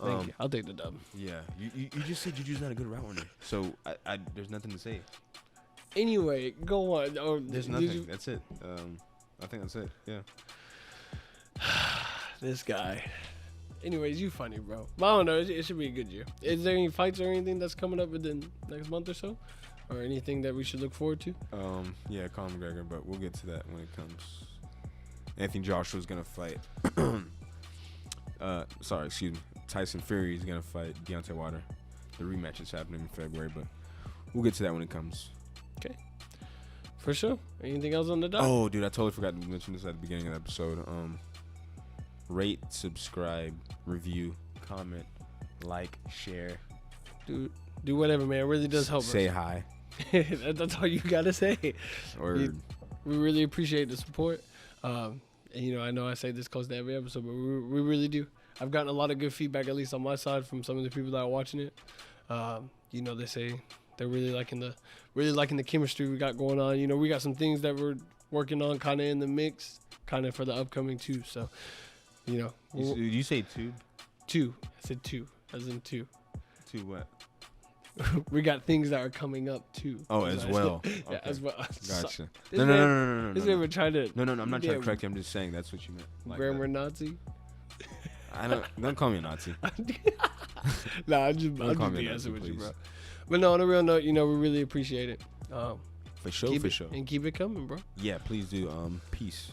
Thank you. I'll take the dub. Yeah, you just said Juju's not a good route runner. So I there's nothing to say. Anyway, go on. Oh, there's nothing. That's it. I think that's it. Yeah. This guy. Anyways, you funny, bro. But I don't know. It should be a good year. Is there any fights or anything that's coming up within next month or so? Or anything that we should look forward to? Yeah, Conor McGregor, but we'll get to that when it comes. Anthony Joshua's going to fight. Tyson Fury is going to fight Deontay Wilder. The rematch is happening in February, but we'll get to that when it comes. Okay. For sure. Anything else on the dock? Oh, dude, I totally forgot to mention this at the beginning of the episode. Rate, subscribe, review, comment, like, share. Dude, do whatever, man. It really does help us. Say hi. That's all you got to say. We really appreciate the support. And, I know I say this close to every episode, but we really do. I've gotten a lot of good feedback, at least on my side, from some of the people that are watching it. They say they're really liking the chemistry we got going on. We got some things that we're working on kind of in the mix, kind of for the upcoming too. So, you say two? Two. I said two, as in two. Two what? We got things that are coming up too. Oh, as well. Yeah, okay. as well. Gotcha. No. This man we're trying to. No. I'm not trying to correct you. I'm just saying that's what you meant. Like grammar Nazi. Don't call me a Nazi. Nah, I'm just BSing with you, bro. But no, on a real note, we really appreciate it. For sure. And keep it coming, bro. Yeah, please do. Peace.